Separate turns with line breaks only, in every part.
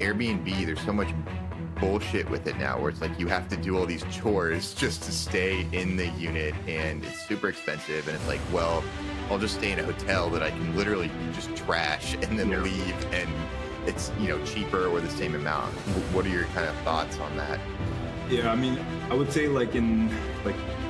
Airbnb, there's so much bullshit with it now where it's like you have to do all these chores just to stay in the unit, and it's super expensive. And it's like, well, I'll just stay in a hotel that I can literally just trash and then leave, and it's, cheaper or the same amount. What are your kind of thoughts on that?
Yeah, I mean, I would say like in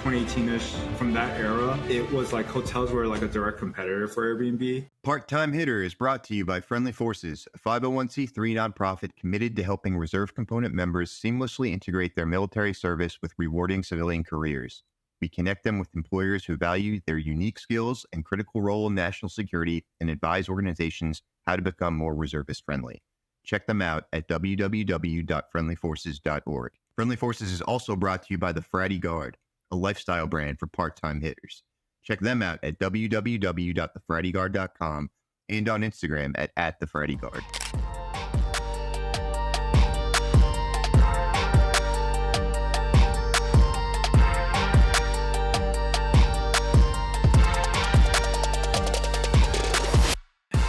2018-ish, from that era, it was like hotels were like a direct competitor for Airbnb.
Part-Time Hitter is brought to you by Friendly Forces, a 501c3 nonprofit committed to helping reserve component members seamlessly integrate their military service with rewarding civilian careers. We connect them with employers who value their unique skills and critical role in national security and advise organizations how to become more reservist friendly. Check them out at www.friendlyforces.org. Friendly Forces is also brought to you by the Fratty Guard, a lifestyle brand for part-time hitters. Check them out at www.thefrattyguard.com and on Instagram at thefrattyguard.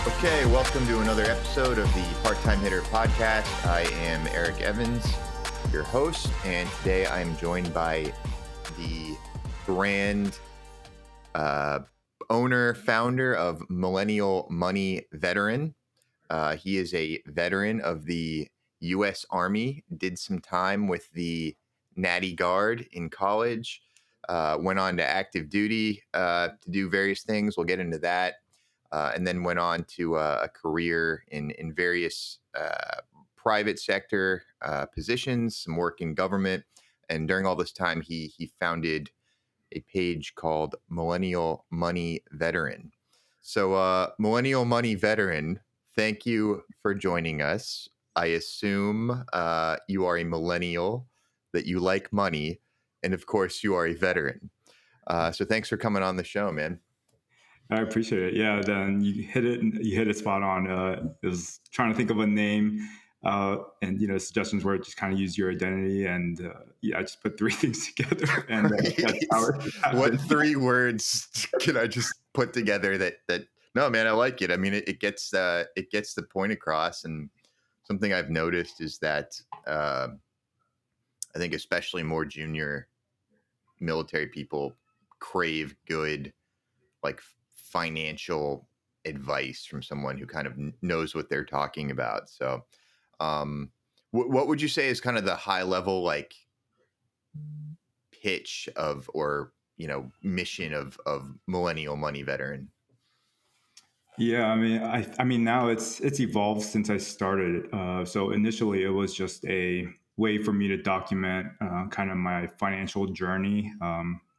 Okay, welcome to another episode of the Part-Time Hitter podcast. I am Eric Evans, your host, and today I'm joined by the brand owner, founder of Millennial Money Veteran. He is a veteran of the U.S. Army, did some time with the Natty Guard in college, went on to active duty to do various things. We'll get into that. And then went on to a career in various private sector positions, some work in government. And during all this time, he founded a page called Millennial Money Veteran. So Millennial Money Veteran, thank you for joining us. I assume you are a millennial, that you like money, and of course you are a veteran. So thanks for coming on the show, man.
I appreciate it. Yeah, then you hit it spot on. I was trying to think of a name, and suggestions were just kind of use your identity, and I just put three things together, and that's how it happened.
What three words can I just put together that? No, man, I like it. I mean, it gets the point across, and something I've noticed is that I think especially more junior military people crave good, like, financial advice from someone who kind of knows what they're talking about. So what would you say is kind of the high level, like, pitch of, or mission of Millennial Money Veteran?
Yeah, I mean now it's evolved since I started. So initially it was just a way for me to document kind of my financial journey.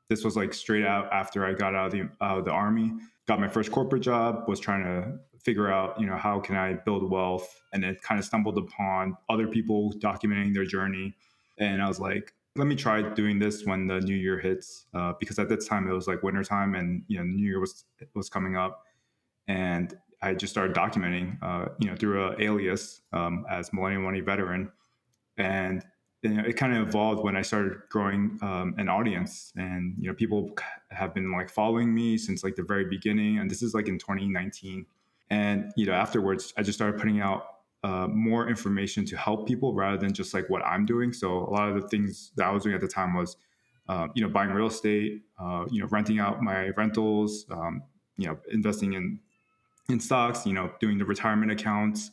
This was like straight out after I got out of the Army, got my first corporate job, was trying to figure out, how can I build wealth, and then kind of stumbled upon other people documenting their journey. And I was like, let me try doing this when the new year hits, because at that time it was like wintertime, and New Year was coming up. And I just started documenting, through an alias as Millennial Money Veteran. And it kind of evolved when I started growing an audience, and people have been like following me since like the very beginning. And this is like in 2019. And afterwards, I just started putting out more information to help people rather than just like what I'm doing. So a lot of the things that I was doing at the time was, buying real estate, renting out my rentals, investing in stocks, doing the retirement accounts.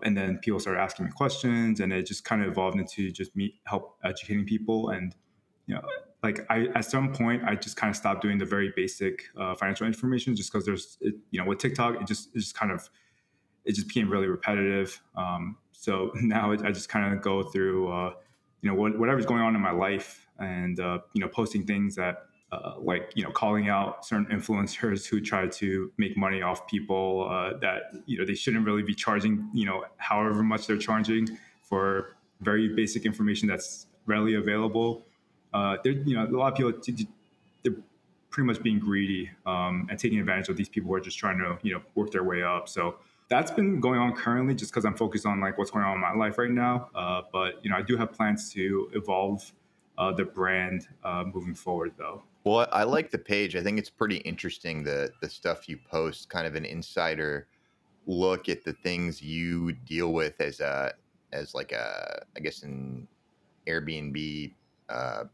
And then people started asking me questions, and it just kind of evolved into just me help educating people. And, at some point, I just kind of stopped doing the very basic financial information, just because with TikTok, it just became really repetitive. So now I just kind of go through, whatever's going on in my life, and, posting things that, calling out certain influencers who try to make money off people that, they shouldn't really be charging, however much they're charging for very basic information that's readily available. A lot of people, they're pretty much being greedy and taking advantage of these people who are just trying to, work their way up. So that's been going on currently, just because I'm focused on like what's going on in my life right now. But I do have plans to evolve the brand moving forward, though.
Well, I like the page. I think it's pretty interesting, the stuff you post, kind of an insider look at the things you deal with as a as like I guess an Airbnb. Uh,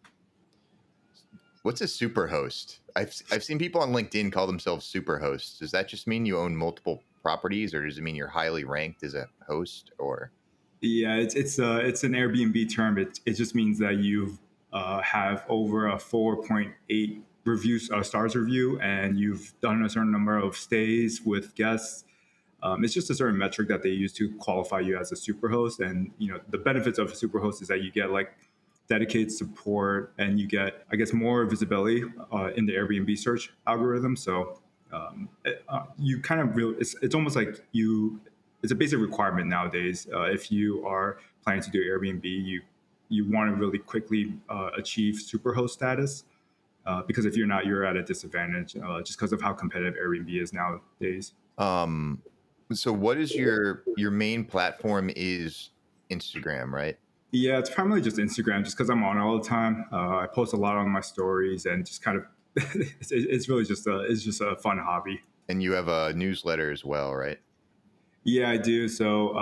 what's a super host? I've seen people on LinkedIn call themselves super hosts. Does that just mean you own multiple properties, or does it mean you're highly ranked as a host? Or
Yeah, it's an Airbnb term. It just means that you have over a 4.8 reviews stars review, and you've done a certain number of stays with guests. It's just a certain metric that they use to qualify you as a superhost. And the benefits of a superhost is that you get like dedicated support, and you get, I guess, more visibility in the Airbnb search algorithm. So you kind of really, it's almost like it's a basic requirement nowadays. If you are planning to do Airbnb, you want to really quickly achieve superhost status. Because if you're not, you're at a disadvantage just because of how competitive Airbnb is nowadays.
um, so what is your main platform? Is Instagram, right?
Yeah, it's primarily just Instagram, just because I'm on all the time. I post a lot on my stories, and just kind of, it's really just a fun hobby.
And you have a newsletter as well, right?
Yeah, I do. So,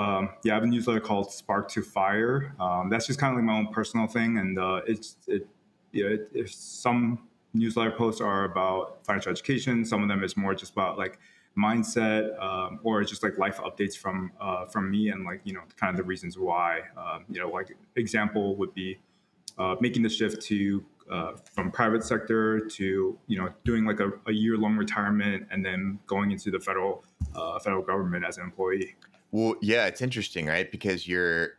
yeah, I have a newsletter called Spark to Fire. That's just kind of like my own personal thing, and if some newsletter posts are about financial education, some of them is more just about like mindset, or just like life updates from me, and like kind of the reasons why. Like example would be making the shift to from private sector to doing like a year long retirement, and then going into the federal government as an employee.
Well, yeah, it's interesting, right? Because your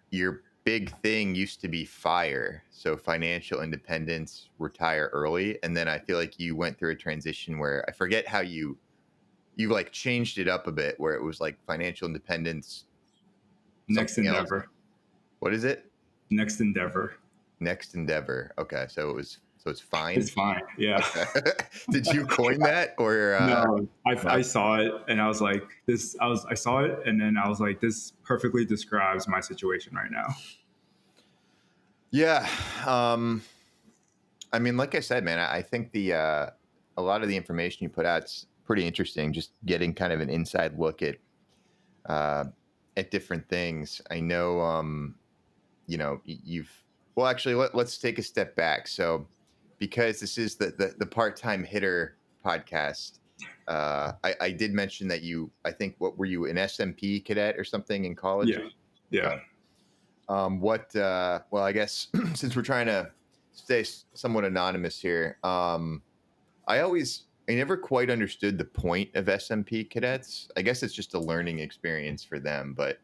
big thing used to be FIRE, so financial independence, retire early, and then I feel like you went through a transition where I forget how you like changed it up a bit, where it was like financial independence,
Next
something else.
endeavor.
What is it?
Next endeavor.
Next endeavor. Okay, so it's
It's
fine.
fine. Yeah.
Okay. Did you coin that or
No, I
no?
saw it, and I was like, this. I saw it, and then I was like, this perfectly describes my situation right now.
Yeah. Um, I mean, like I said, man, I think the a lot of the information you put out is pretty interesting. Just getting kind of an inside look uh, at different things. I know, you've well, actually, let's take a step back. So, because this is the part time hitter podcast, I did mention that I think, what were you, an SMP cadet or something in college?
Yeah.
Okay.
Yeah.
Well, I guess since we're trying to stay somewhat anonymous here, I never quite understood the point of SMP cadets. I guess it's just a learning experience for them, but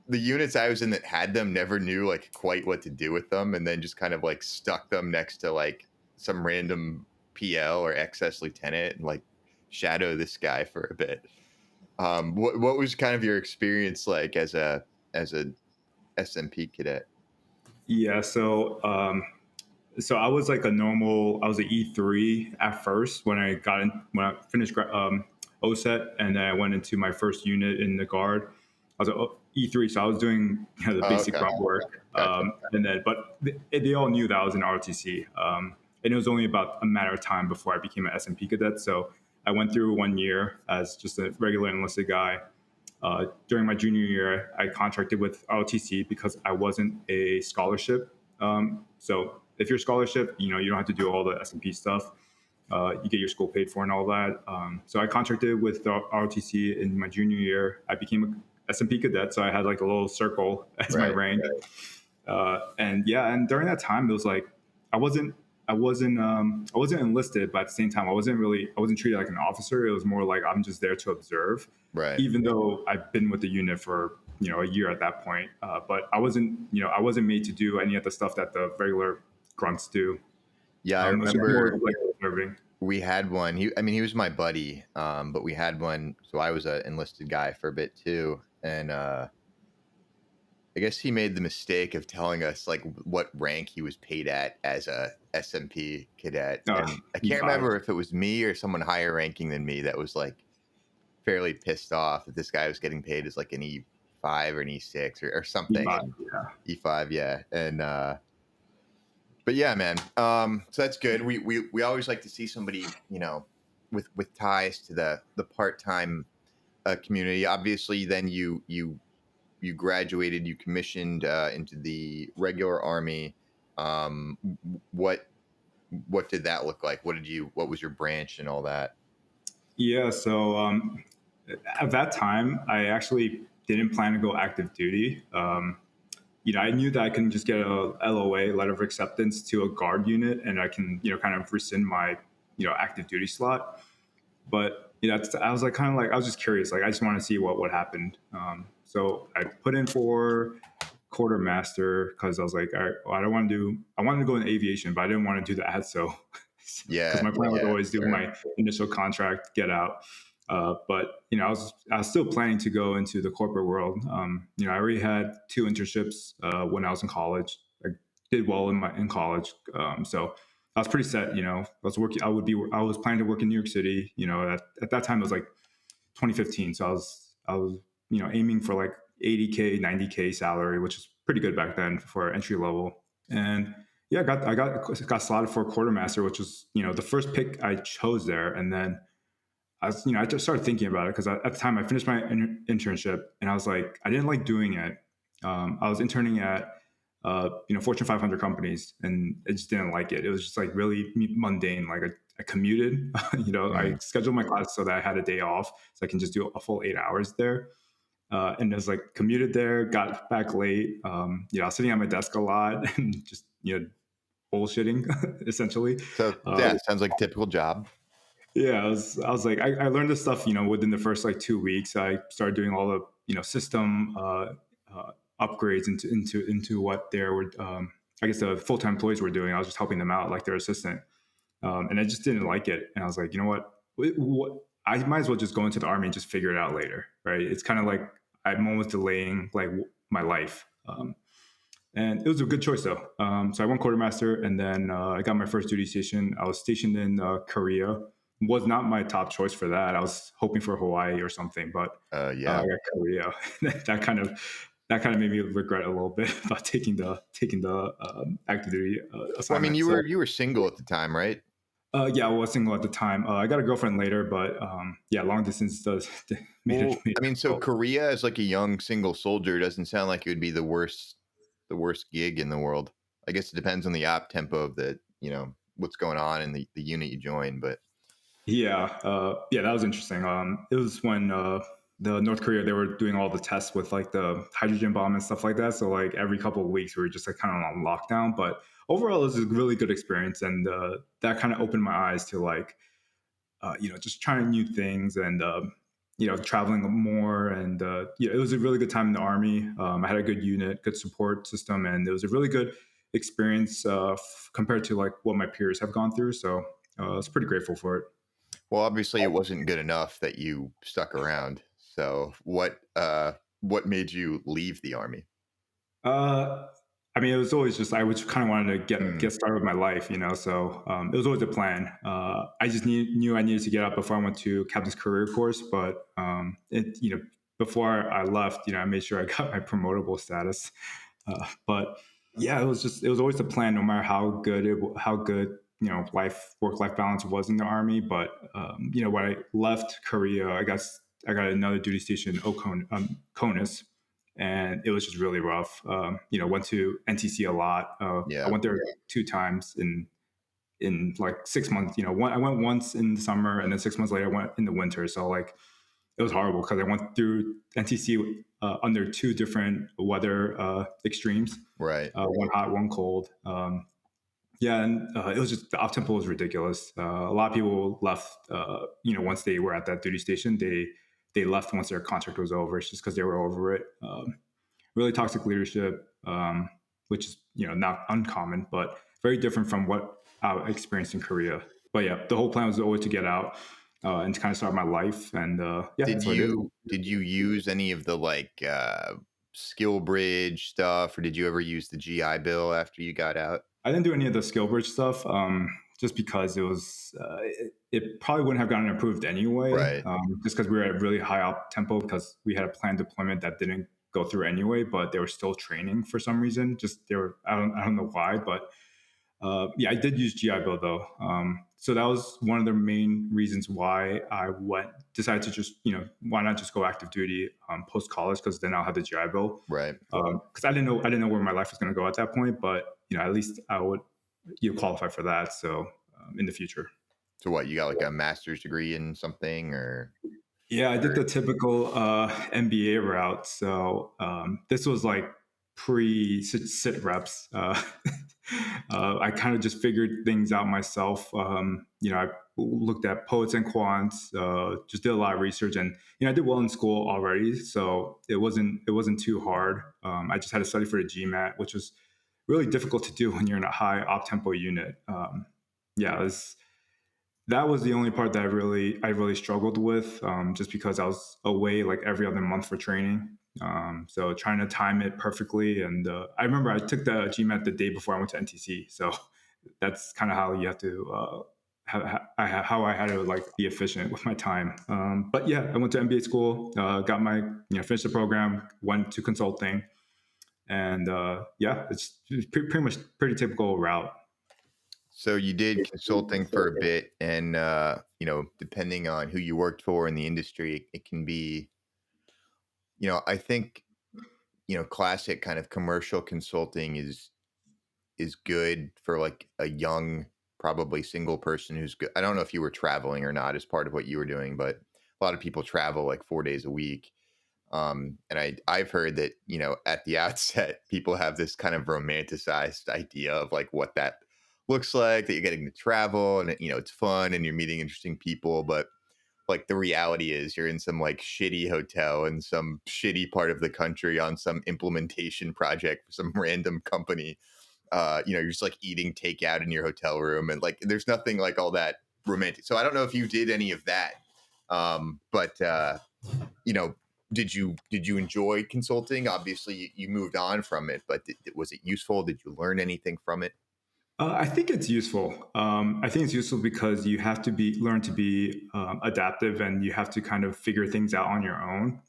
the units I was in that had them never knew like quite what to do with them, and then just kind of like stuck them next to like some random PL or excess lieutenant and like shadow this guy for a bit. What was kind of your experience like as a SMP cadet?
Yeah. So I was like I was an E3 at first when I finished OSET, and then I went into my first unit in the guard. I was an E3, so I was doing the
Oh,
basic
okay,
grunt work.
gotcha.
And then, but they all knew that I was an ROTC. And it was only about a matter of time before I became an SMP cadet. So I went through 1 year as just a regular enlisted guy. During my junior year, I contracted with ROTC because I wasn't a scholarship. So if you're a scholarship, you don't have to do all the S&P stuff. You get your school paid for and all that. So I contracted with the ROTC in my junior year. I became a S&P cadet, so I had like a little circle as my
Right.
rank. And yeah, and during that time, it was like I wasn't I wasn't enlisted, but at the same time, I wasn't treated like an officer. It was more like I'm just there to observe,
Right.
even though I've been with the unit for a year at that point. But I wasn't made to do any of the stuff that the regular grunts do.
Yeah, I
It was just more
remember
like observing.
we had one. I mean, he was my buddy, but we had one. So I was an enlisted guy for a bit too, and I guess he made the mistake of telling us like what rank he was paid at as a SMP cadet, and I can't
E5.
remember if it was me or someone higher ranking than me that was like fairly pissed off that this guy was getting paid as like an E5 or an E6 or something,
E5.
and
Yeah.
E5, yeah, and but yeah, man. So that's good. We always like to see somebody, with ties to the part time community. Obviously, then you you graduated, you commissioned into the regular army. Um, what what did that look like? What was your branch and all that?
Yeah. So at that time, I actually didn't plan to go active duty. I knew that I can just get a LOA, letter of acceptance, to a guard unit, and I can, kind of rescind my, active duty slot. But I was like, kind of like, I was just curious. Like, I just want to see what happened. So I put in for quartermaster because I was like, all right, well, I wanted to go in aviation, but I didn't want to do that. So, because
Yeah,
my plan was
yeah,
always do
sure.
my initial contract, get out. But I was still planning to go into the corporate world. I already had 2 internships when I was in college. I did well in college, so I was pretty set. I was working. I was planning to work in New York City. At that time it was like 2015, so I was aiming for like 80K, 90K salary, which is pretty good back then for entry level. And yeah, I got slotted for a quartermaster, which was the first pick I chose there. And then I just started thinking about it because at the time I finished my internship and I was like, I didn't like doing it. I was interning at, Fortune 500 companies, and I just didn't like it. It was just like really mundane. Like I commuted, I
Mm.
scheduled my class so that I had a day off so I can just do a full 8 hours there. And it was like commuted there, got back late. I was sitting at my desk a lot and just, bullshitting essentially.
So
Uh,
yeah, sounds like a typical job.
yeah, I was like, I learned this stuff, within the first like 2 weeks. I started doing all the, system upgrades into what they were, I guess the full time employees were doing. I was just helping them out like their assistant, and I just didn't like it. And I was like, you know what, I might as well just go into the army and just figure it out later, right? It's kind of like I'm almost delaying like my life. And it was a good choice though. So I went quartermaster, and then I got my first duty station. I was stationed in Korea. Was not my top choice for that. I was hoping for Hawaii or something, but I
Yeah.
got Korea. that kind of that kind of made me regret a little bit about taking the active duty
Well, I mean,
assignment. So
you were single at the time, right?
yeah, I was single at the time. I got a girlfriend later, but yeah, long distance does
Well,
made
I
it
mean, so
difficult.
Korea as like a young single soldier doesn't sound like it would be the worst gig in the world. I guess it depends on the op tempo of what's going on in the unit you join, but
Yeah, yeah, that was interesting. It was when the North Korea, they were doing all the tests with like the hydrogen bomb and stuff like that. So like every couple of weeks we were just like kind of on lockdown. But overall, it was a really good experience, and that kind of opened my eyes to like just trying new things and traveling more. And it was a really good time in the army. I had a good unit, good support system, and it was a really good experience compared to like what my peers have gone through. So I was pretty grateful for it.
well, obviously it wasn't good enough that you stuck around. So what made you leave the army?
Uh, I mean, it was always just I was kind of wanted to
Mm,
get started with my life, So it was always a plan. I just knew I needed to get out before I went to captain's career course. But before I left, I made sure I got my promotable status. But yeah, it was always the plan, no matter how good work life balance was in the army. But when I left Korea, I got another duty station in Konus, and it was just really rough. Went to NTC a lot. I
yeah,
went there 2 times in like 6 months. I went once in the summer, and then 6 months later I went in the winter. So like it was horrible because I went through NTC under 2 different weather extremes,
right.
one hot, one cold. Yeah, and it was just the op tempo was ridiculous. A lot of people left. Once they were at that duty station, they left once their contract was over. It's just because they were over it. Really toxic leadership, which is not uncommon, but very different from what I experienced in Korea. But yeah, the whole plan was always to get out and to kind of start my life, and yeah,
Did
that's what I did.
you use any of the skill bridge stuff, or did you ever use the GI Bill after you got out?
I didn't do any of the skill bridge stuff, just because it probably wouldn't have gotten approved anyway,
Right.
just because we were at really high up tempo because we had a planned deployment that didn't go through anyway, but they were still training for some reason. Just they were I don't know why, but yeah, I did use GI Bill though. So that was one of the main reasons why I decided to just, why not just go active duty post college, because then I'll have the GI Bill.
Right.
Because I didn't know where my life was going to go at that point, but at least I would qualify for that. So in the future.
So what, you got like a master's degree in something or?
Yeah, I did the typical MBA route. So this was like pre sit reps. I kind of just figured things out myself. I looked at poets and quants, just did a lot of research, and I did well in school already, so it wasn't too hard. I just had to study for the GMAT, which was really difficult to do when you're in a high op tempo unit. Yeah, that was the only part that I really struggled with, just because I was away like every other month for training. So trying to time it perfectly, and I remember I took the GMAT the day before I went to NTC. So that's kind of how you have to how I had to like be efficient with my time. But yeah, I went to MBA school, got my finished the program, went to consulting, and yeah, it's pretty much pretty typical route.
So you did consulting for a bit, and depending on who you worked for in the industry, it can be, I think, classic kind of commercial consulting is good for like a young, probably single person who's good. I don't know if you were traveling or not as part of what you were doing, but a lot of people travel like 4 days a week. And I've heard that, at the outset, people have this kind of romanticized idea of like what that looks like, that you're getting to travel and, it's fun and you're meeting interesting people. But like the reality is you're in some like shitty hotel in some shitty part of the country on some implementation project for some random company. You're just like eating takeout in your hotel room, and like there's nothing like all that romantic. So I don't know if you did any of that. But you know, did you enjoy consulting? Obviously, you moved on from it, but was it useful? Did you learn anything from it?
I think it's useful. I think it's useful because you have to learn to be adaptive, and you have to kind of figure things out on your own.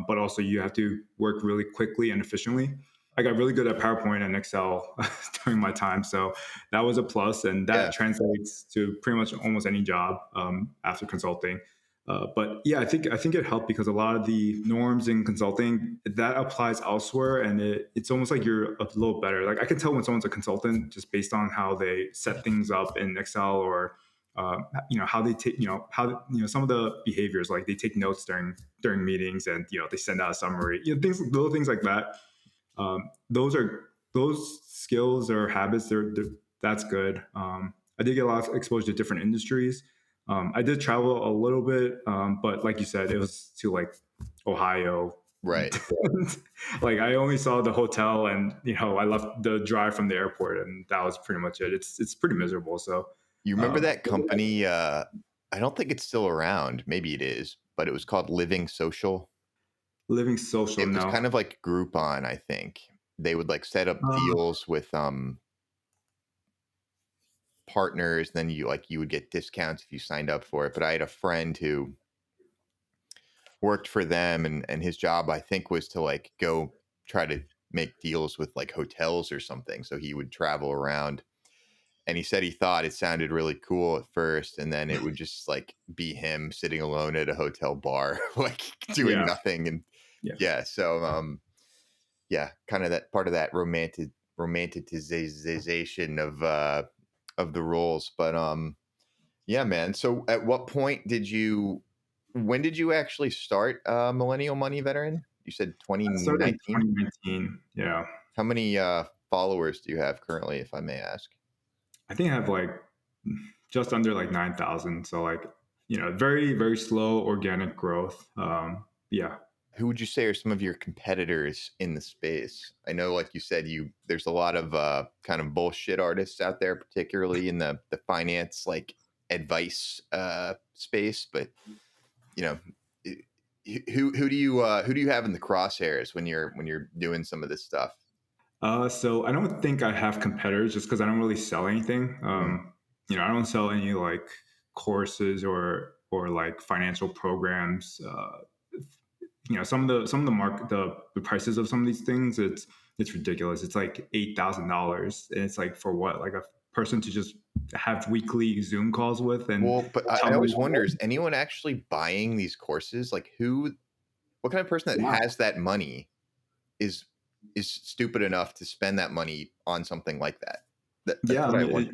But also, you have to work really quickly and efficiently. I got really good at PowerPoint and Excel during my time, so that was a plus, and
Yeah.
that translates to pretty much almost any job after consulting. But yeah, I think it helped because a lot of the norms in consulting that applies elsewhere, and it's almost like you're a little better. Like I can tell when someone's a consultant just based on how they set things up in Excel, or how they take how some of the behaviors, like they take notes during meetings, and they send out a summary, things, little things like that. Those skills or habits, that's good. I did get a lot of exposure to different industries. I did travel a little bit, but like you said, it was to like Ohio.
Right.
Like I only saw the hotel, and I left the drive from the airport, and that was pretty much it. It's pretty miserable. So
You remember
um,
that company? I don't think it's still around. Maybe it is, but it was called Living Social.
living social,
It was
no.
kind of like Groupon, I think. They would like set up
Uh,
deals with partners, then you would get discounts if you signed up for it. But I had a friend who worked for them, and his job I think was to like go try to make deals with like hotels or something. So he would travel around, and he said he thought it sounded really cool at first, and then it would just like be him sitting alone at a hotel bar like doing
yeah,
nothing. And
yeah.
yeah, so yeah, kind of that part of that romanticization of the roles. But yeah, man. So at what point when did you actually start Millennial Money Veteran? You said
I started in
2019.
2019. Yeah,
How many followers do you have currently, if I may ask?
I think I have like just under like 9,000. So like, very, very slow organic growth. Yeah.
Who would you say are some of your competitors in the space? I know, like you said, there's a lot of kind of bullshit artists out there, particularly in the finance like advice space. But you know, i- who do you have in the crosshairs when you're doing some of this stuff?
So I don't think I have competitors just because I don't really sell anything.
Mm,
I don't sell any like courses or like financial programs. Some of the market the prices of some of these things, it's ridiculous. It's like $8,000, and it's like for what? Like a person to just have weekly Zoom calls with and
Well, but
tell
I
me
always
what
wonder, is anyone actually buying these courses? Like what kind of person that
yeah.
has that money is stupid enough to spend that money on something like that? That's
Yeah, I
what I
mean,
wonder.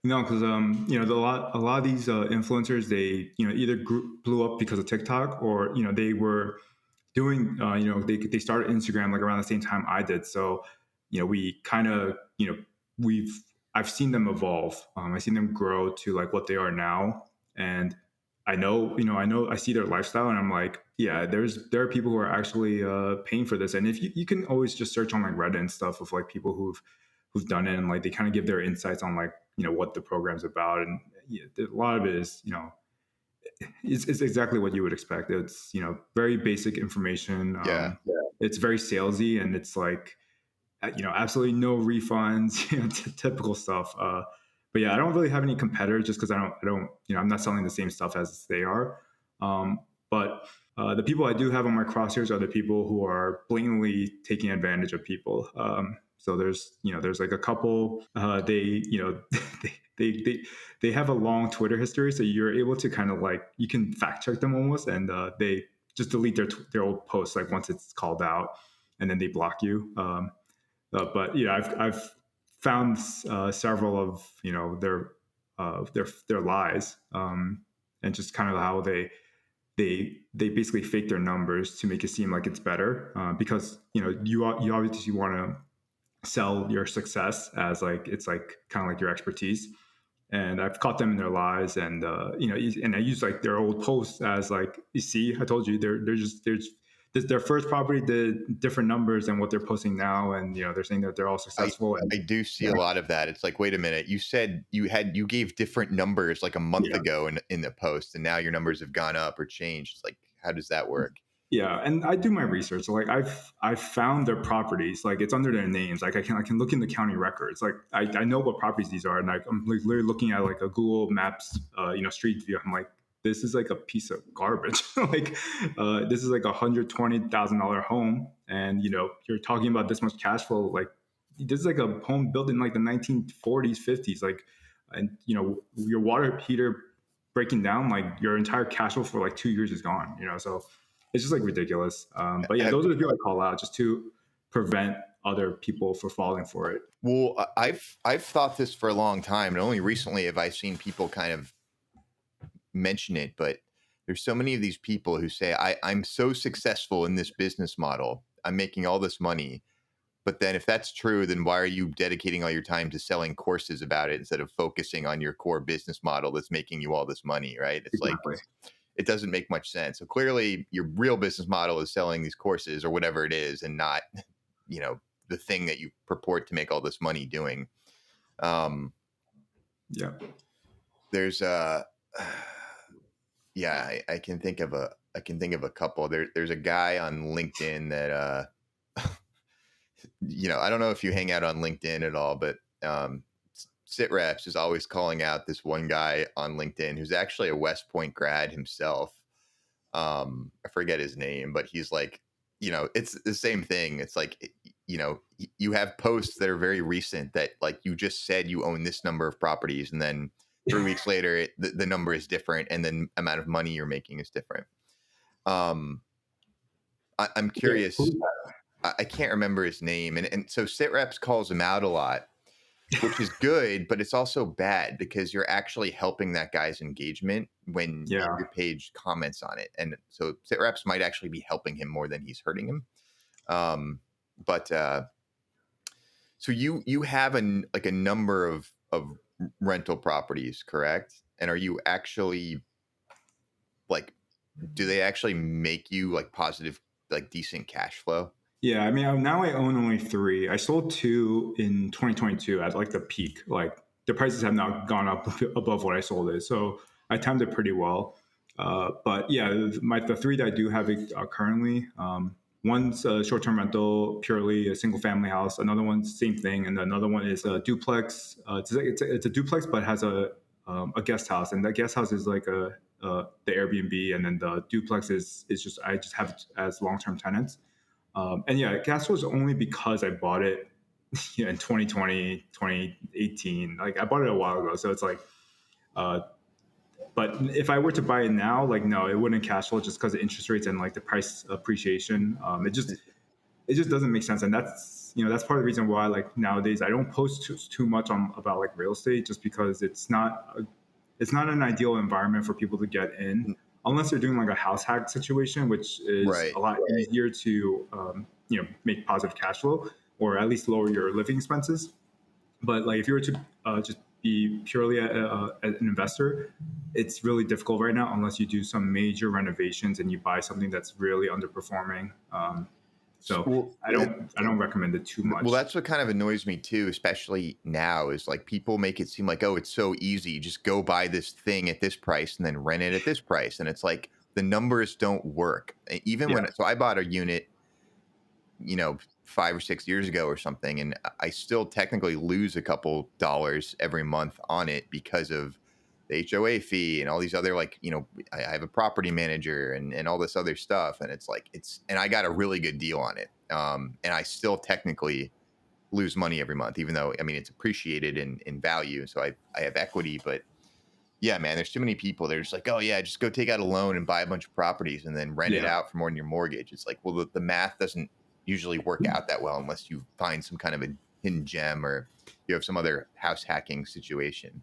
no, because a lot of these influencers, they either blew up because of TikTok, or they were doing they started Instagram like around the same time I did. So we kind of we've I've seen them evolve. I've seen them grow to like what they are now, and I see their lifestyle, and I'm like, yeah, there are people who are actually paying for this. And if you can always just search on like Reddit and stuff of like people who've done it, and like they kind of give their insights on like what the program's about. And yeah, a lot of it is it's exactly what you would expect. It's very basic information.
Yeah.
It's very salesy, and it's like absolutely no refunds, typical stuff. But yeah, I don't really have any competitors just because I don't I'm not selling the same stuff as they are. But the people I do have on my crosshairs are the people who are blatantly taking advantage of people. So there's like a couple. They they have a long Twitter history, so you're able to kind of like you can fact check them almost, and they just delete their old posts like once it's called out, and then they block you. But yeah, I've found several of their lies, and just kind of how they basically fake their numbers to make it seem like it's better, because you obviously want to sell your success as like it's like kind of like your expertise. And I've caught them in their lies, and and I use like their old posts as like, you see, I told you their first property did different numbers than what they're posting now, and they're saying that they're all
I
successful. And
I do see
yeah,
a lot of that. It's like, wait a minute, you said you gave different numbers like a month
yeah,
ago in the post, and now your numbers have gone up or changed. It's like, how does that work?
yeah. And I do my research. So, like I've found their properties. Like it's under their names. Like I can look in the county records. Like I know what properties these are, and like I'm like literally looking at like a Google Maps street view. I'm like, this is like a piece of garbage. Like this is like $120,000 home, and you're talking about this much cash flow. Like this is like a home built in like the 1940s, 50s. Like, and your water heater breaking down, like your entire cash flow for like 2 years is gone. So it's just like ridiculous. But yeah,
Have,
those are the people I call out just to prevent other people from falling for it.
well, I've thought this for a long time, and only recently have I seen people kind of mention it. But there's so many of these people who say, I'm so successful in this business model, I'm making all this money. But then if that's true, then why are you dedicating all your time to selling courses about it instead of focusing on your core business model that's making you all this money, right? It's like,
Exactly.
it doesn't make much sense. So clearly your real business model is selling these courses or whatever it is, and not, the thing that you purport to make all this money doing. Um,
Yeah.
there's yeah, I can think of a couple. There's a guy on LinkedIn that I don't know if you hang out on LinkedIn at all, but SitReps is always calling out this one guy on LinkedIn who's actually a West Point grad himself. I forget his name, but he's like, it's the same thing. It's like, you have posts that are very recent that like you just said you own this number of properties, and then 3 weeks later the number is different, and then amount of money you're making is different. I'm
Yeah.
curious. I can't remember his name, and so SitReps calls him out a lot, which is good, but it's also bad because you're actually helping that guy's engagement when
Yeah.
your page comments on it. And so SitReps might actually be helping him more than he's hurting him. But so you have like a number of rental properties, correct? And are you actually like, do they actually make you like positive, like decent cash flow?
Yeah. I mean, now I own only three. I sold two in 2022 at like the peak. Like the prices have now gone up above what I sold it. So I timed it pretty well. But yeah, the three that I do have currently, one's a short-term rental, purely a single-family house. Another one's same thing, and another one is a duplex. It's a duplex, but has a guest house, and that guest house is like the Airbnb, and then the duplex is just I just have it as long-term tenants. And yeah, gas was only because I bought it in 2020, 2018. Like I bought it a while ago, so it's like, uh, but if I were to buy it now, like no, it wouldn't cash flow just because of interest rates and like the price appreciation. It just doesn't make sense, and that's part of the reason why like nowadays I don't post too much on about like real estate, just because it's not an ideal environment for people to get in unless they're doing like a house hack situation, which is
Right.
a lot easier to make positive cash flow or at least lower your living expenses. But like if you were to just be purely an investor, it's really difficult right now unless you do some major renovations and you buy something that's really underperforming. So
Well,
I don't recommend it too
well,
much.
that's what kind of annoys me too, especially now, is like people make it seem like, oh, it's so easy. Just go buy this thing at this price and then rent it at this price. And it's like the numbers don't work. Even
Yeah,
so I bought a unit, 5 or 6 years ago or something, and I still technically lose a couple dollars every month on it because of the HOA fee and all these other, like, I have a property manager and all this other stuff. And it's like, and I got a really good deal on it. And I still technically lose money every month, even though, I mean, it's appreciated in value. So I have equity, but yeah, man, there's too many people. They're just like, oh yeah, just go take out a loan and buy a bunch of properties and then rent it
yeah.
out for more than your mortgage. It's like, well, the math doesn't usually work out that well unless you find some kind of a hidden gem or you have some other house hacking situation.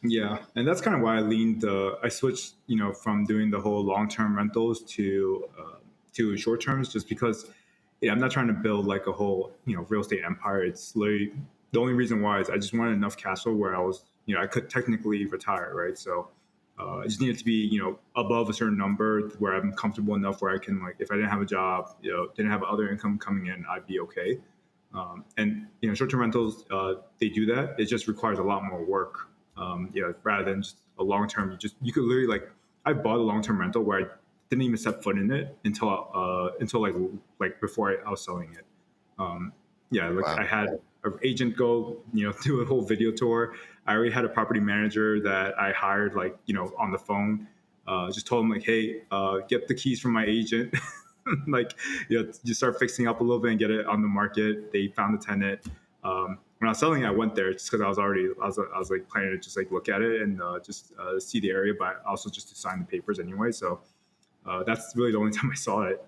Yeah, and that's kind of why I switched, from doing the whole long term rentals to short terms, just because, yeah, I'm not trying to build like a whole, real estate empire. It's literally the only reason why is I just wanted enough cash flow where I could technically retire, right? So I just needed to be, above a certain number where I'm comfortable enough where I can, like, if I didn't have a job, didn't have other income coming in, I'd be okay. And short-term rentals, they do that. It just requires a lot more work. Rather than just a long-term, you could literally, like, I bought a long-term rental where I didn't even set foot in it until like before I was selling it. Like
Wow.
I had an agent go, do a whole video tour. I already had a property manager that I hired, like, on the phone. Just told him like, hey, get the keys from my agent. Like, you start fixing up a little bit and get it on the market. They found the tenant. When I was selling it, I went there just because I was like planning to just like look at it and just see the area, but also just to sign the papers anyway. So that's really the only time I saw it.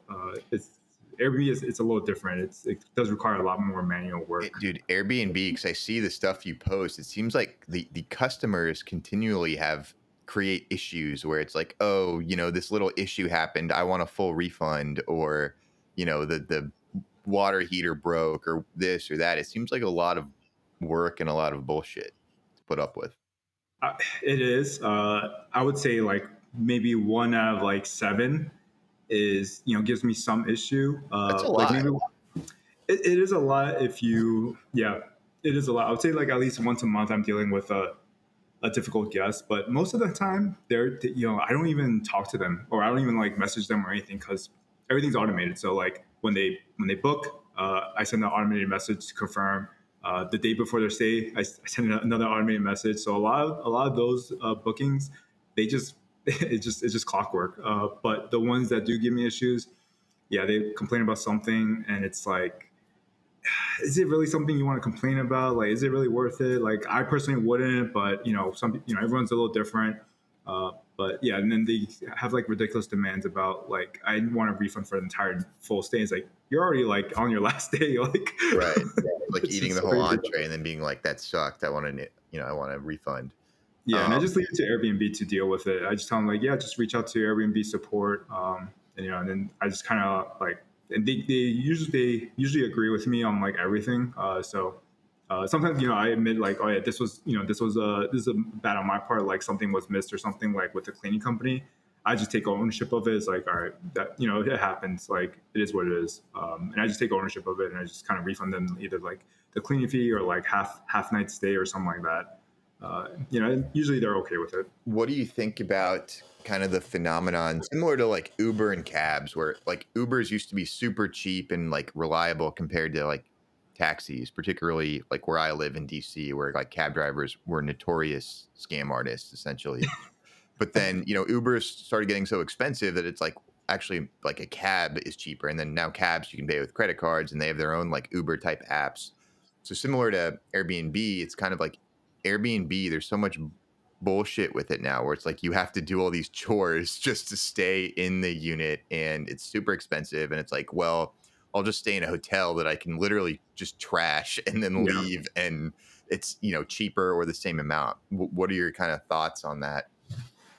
It's Airbnb it's a little different. It does require a lot more manual work.
Dude, Airbnb, because I see the stuff you post, it seems like the customers continually create issues where it's like, oh, this little issue happened. I want a full refund, or, the water heater broke, or this or that. It seems like a lot of work and a lot of bullshit to put up with.
It is. I would say like maybe one out of like seven is gives me some issue.
That's a
Like
lot.
maybe it is a lot if you yeah, it is a lot. I would say like at least once a month I'm dealing with a difficult guest, but most of the time I don't even talk to them or I don't even like message them or anything because everything's automated. So like when they book, I send an automated message to confirm. The day before their stay, I send another automated message. So a lot of those bookings, they just it's just clockwork. But the ones that do give me issues, yeah, they complain about something, and it's like, is it really something you want to complain about? Like, is it really worth it? Like, I personally wouldn't, but everyone's a little different. But yeah, and then they have like ridiculous demands about like, I want a refund for the entire full stay. It's like you're already like on your last day, like
Right. Like
it's
eating the
just
whole
crazy.
entree and then being like, that sucked. I want a refund.
Yeah, and I
Um,
just leave it to Airbnb to deal with it. I just tell them like, yeah, just reach out to Airbnb support, and then I just kind of like, and they usually agree with me on like everything. So sometimes I admit like, oh yeah, this is bad on my part. Like something was missed or something like with the cleaning company. I just take ownership of it. It's like, all right, that it happens. Like it is what it is, and I just take ownership of it, and I just kind of refund them either like the cleaning fee or like half night stay or something like that. Usually they're okay with it.
what do you think about kind of the phenomenon similar to like Uber and cabs, where like Ubers used to be super cheap and like reliable compared to like taxis, particularly like where I live in DC, where like cab drivers were notorious scam artists essentially. But then, Ubers started getting so expensive that it's like actually like a cab is cheaper. And then now cabs you can pay with credit cards and they have their own like Uber type apps. So similar to Airbnb, it's kind of like Airbnb, there's so much bullshit with it now where it's like you have to do all these chores just to stay in the unit and it's super expensive. And it's like, well, I'll just stay in a hotel that I can literally just trash and then
Yeah.
leave and it's, cheaper or the same amount. What are your kind of thoughts on that?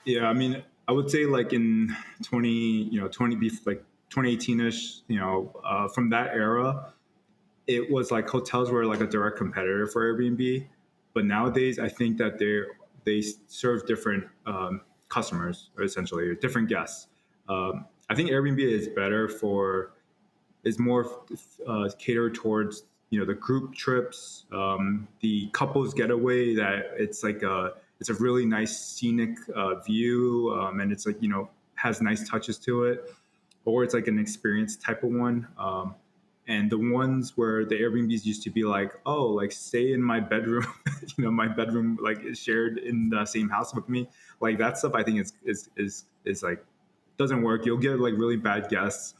Yeah, I mean, I would say like in 2018ish, from that era, it was like hotels were like a direct competitor for Airbnb. But nowadays, I think that they serve different customers, essentially, or different guests. I think Airbnb is more catered towards the group trips, the couples getaway. That it's a really nice scenic view, and it's like has nice touches to it, or it's like an experience type of one. And the ones where the Airbnbs used to be like, oh, like stay in my bedroom, my bedroom like is shared in the same house with me. Like that stuff, I think is like doesn't work. You'll get like really bad guests.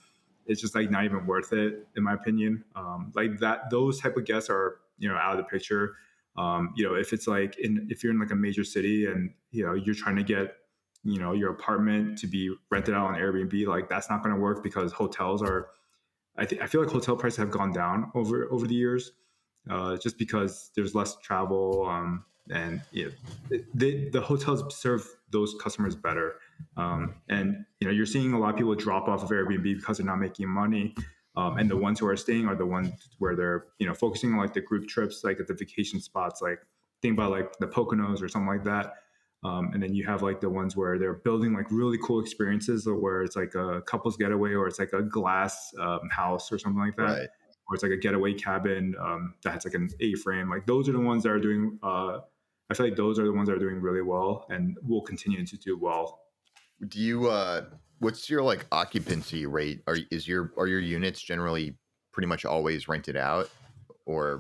It's just like not even worth it, in my opinion. Like that, those type of guests are out of the picture. If it's like if you're in like a major city and you're trying to get your apartment to be rented out on Airbnb, like that's not going to work because hotels are. I feel like hotel prices have gone down over the years, just because there's less travel, and the hotels serve those customers better. And you're seeing a lot of people drop off of Airbnb because they're not making money. And the ones who are staying are the ones where they're focusing on like the group trips, like at the vacation spots, like think about like the Poconos or something like that. And then you have like the ones where they're building like really cool experiences, where it's like a couple's getaway, or it's like a glass house or something like that,
Right.
or it's like a getaway cabin that has like an A-frame. Like those are the ones that are doing. I feel like those are the ones that are doing really well and will continue to do well.
Do you what's your like occupancy rate? Are your units generally pretty much always rented out or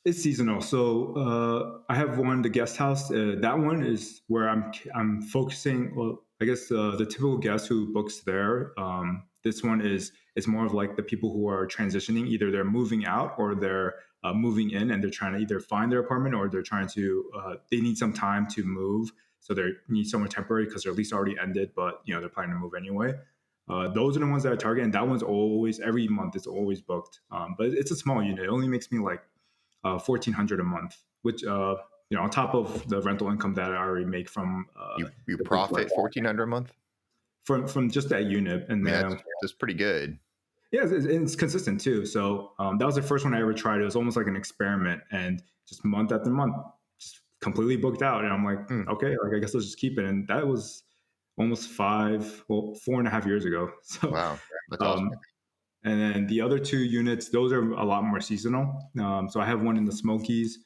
It's seasonal. So I have one, the guest house. That one is where I'm focusing. Well, I guess the typical guest who books there. This one is more of like the people who are transitioning. Either they're moving out or they're moving in, and they're trying to either find their apartment or they're trying to. They need some time to move, so they need somewhere temporary because their lease already ended, but they're planning to move anyway. Those are the ones that I target, and that one's always every month. It's always booked. But it's a small unit. It only makes me like 1,400 a month, which on top of the rental income that I already make from
you
the big like,
profit 1,400 a month?
from just that unit.
I
And
mean, that's pretty good.
yeah, it's consistent too. So that was the first one I ever tried. It was almost like an experiment, and just month after month, just completely booked out. And I'm like, okay, like I guess let's just keep it. And that was almost 4.5 years ago. So
Wow, that's awesome.
um, and then the other two units, those are a lot more seasonal. So I have one in the Smokies.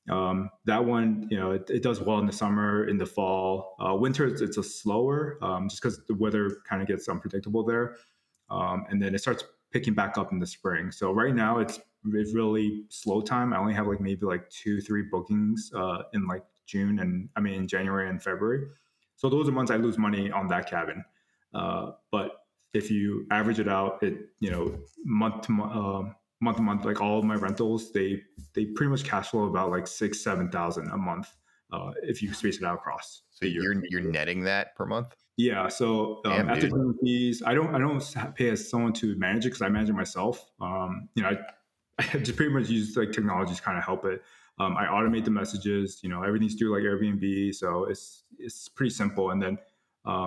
That one, it does well in the summer, in the fall. Winter, it's a slower, just because the weather kind of gets unpredictable there. And then it starts picking back up in the spring. So right now it's really slow time. I only have like maybe like 2, 3 bookings in like June, and I mean in January and February. So those are months I lose money on that cabin. But if you average it out, month to month, like all of my rentals, they pretty much cash flow about like 6, 7 thousand a month if you space it out across
So
the year.
you're netting that per month?
Yeah. So
Damn,
after
dude.
doing fees, I don't pay as someone to manage it because I manage it myself. I just pretty much use like technology to kind of help it. I automate the messages. Everything's through like Airbnb, so it's pretty simple. And then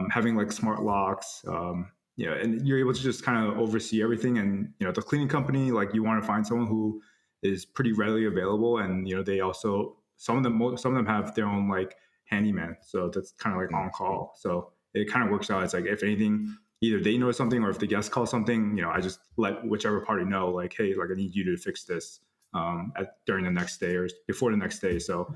having like smart locks. And you're able to just kind of oversee everything. And the cleaning company, like you want to find someone who is pretty readily available, and they also some of them have their own like handyman, so that's kind of like
Mm.
on call. So it kind of works out. It's like if anything, either they know something or if the guest calls something, I just let whichever party know, like, hey, like I need you to fix this during the next day or before the next day. So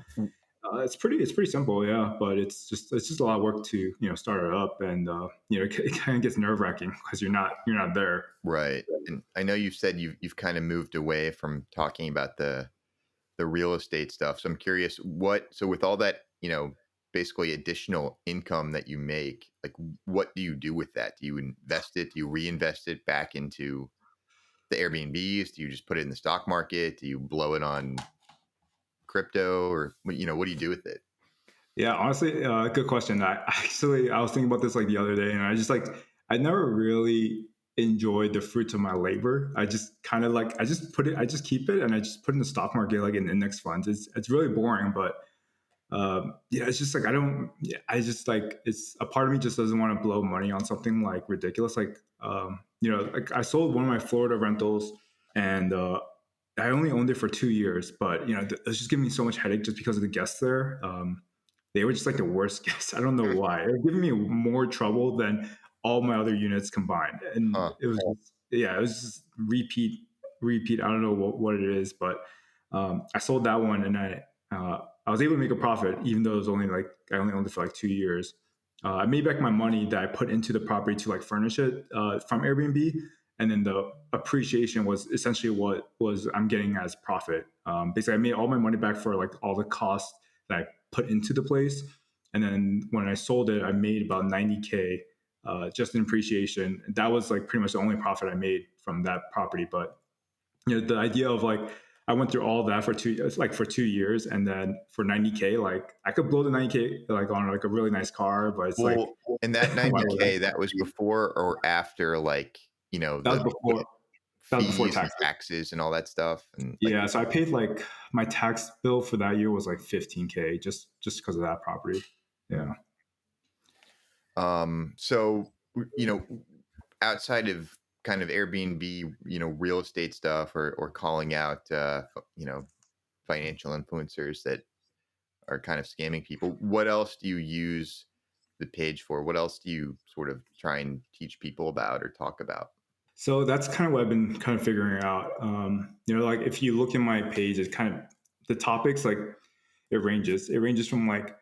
it's pretty simple, yeah. But it's just a lot of work to start it up, and it kind of gets nerve wracking because you're not there.
Right. And I know you said you've kind of moved away from talking about the real estate stuff. So I'm curious so with all that, basically additional income that you make, like what do you do with that? Do you invest it? Do you reinvest it back into the Airbnbs? Do you just put it in the stock market? Do you blow it on crypto, or what do you do with it?
Yeah, honestly, good question. I was thinking about this like the other day, and I never really enjoyed the fruits of my labor. I just kind of like I just keep it, and I just put it in the stock market, like in index funds. It's really boring, but yeah, it's just like I don't. Yeah, I just like it's a part of me just doesn't want to blow money on something like ridiculous. Like like I sold one of my Florida rentals, and I only owned it for 2 years, but it's just giving me so much headache just because of the guests there. They were just like the worst guests. I don't know why. It was giving me more trouble than all my other units combined, and
Huh.
it was it was just repeat. I don't know what it is, but I sold that one, and I was able to make a profit, even though it was only like I only owned it for like 2 years. I made back my money that I put into the property to like furnish it from Airbnb, and then the appreciation was essentially what was I'm getting as profit. Basically, I made all my money back for like all the costs that I put into the place, and then when I sold it, I made about 90K just in appreciation. That was like pretty much the only profit I made from that property. But the idea of like I went through all that for 2 years, like for 2 years, and then for 90K, like I could blow the 90K like on like a really nice car, but it's like
Well, and that
why would
90K,
I?
that was before or after, like,
That was
the
before. That was before
fees and
taxes.
taxes and all that stuff, and like,
Yeah, so I paid like my tax bill for that year was like 15K just because of that property. Yeah.
so outside of kind of Airbnb, real estate stuff, or calling out, financial influencers that are kind of scamming people. What else do you use the page for? What else do you sort of try and teach people about or talk about?
So that's kind of what I've been kind of figuring out. Like if you look in my page, it's kind of the topics like it ranges. It ranges from like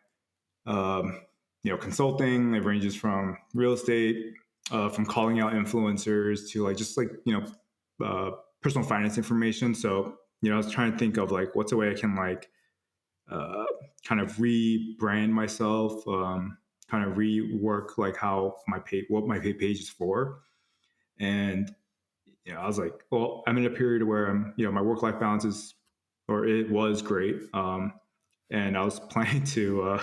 consulting. It ranges from real estate, from calling out influencers to like just like personal finance information. So I was trying to think of like what's a way I can like uh, kind of rebrand myself, kind of rework like how what my page is for, and I was like, well, I'm in a period where my work life balance is, or it was great, and I was planning to.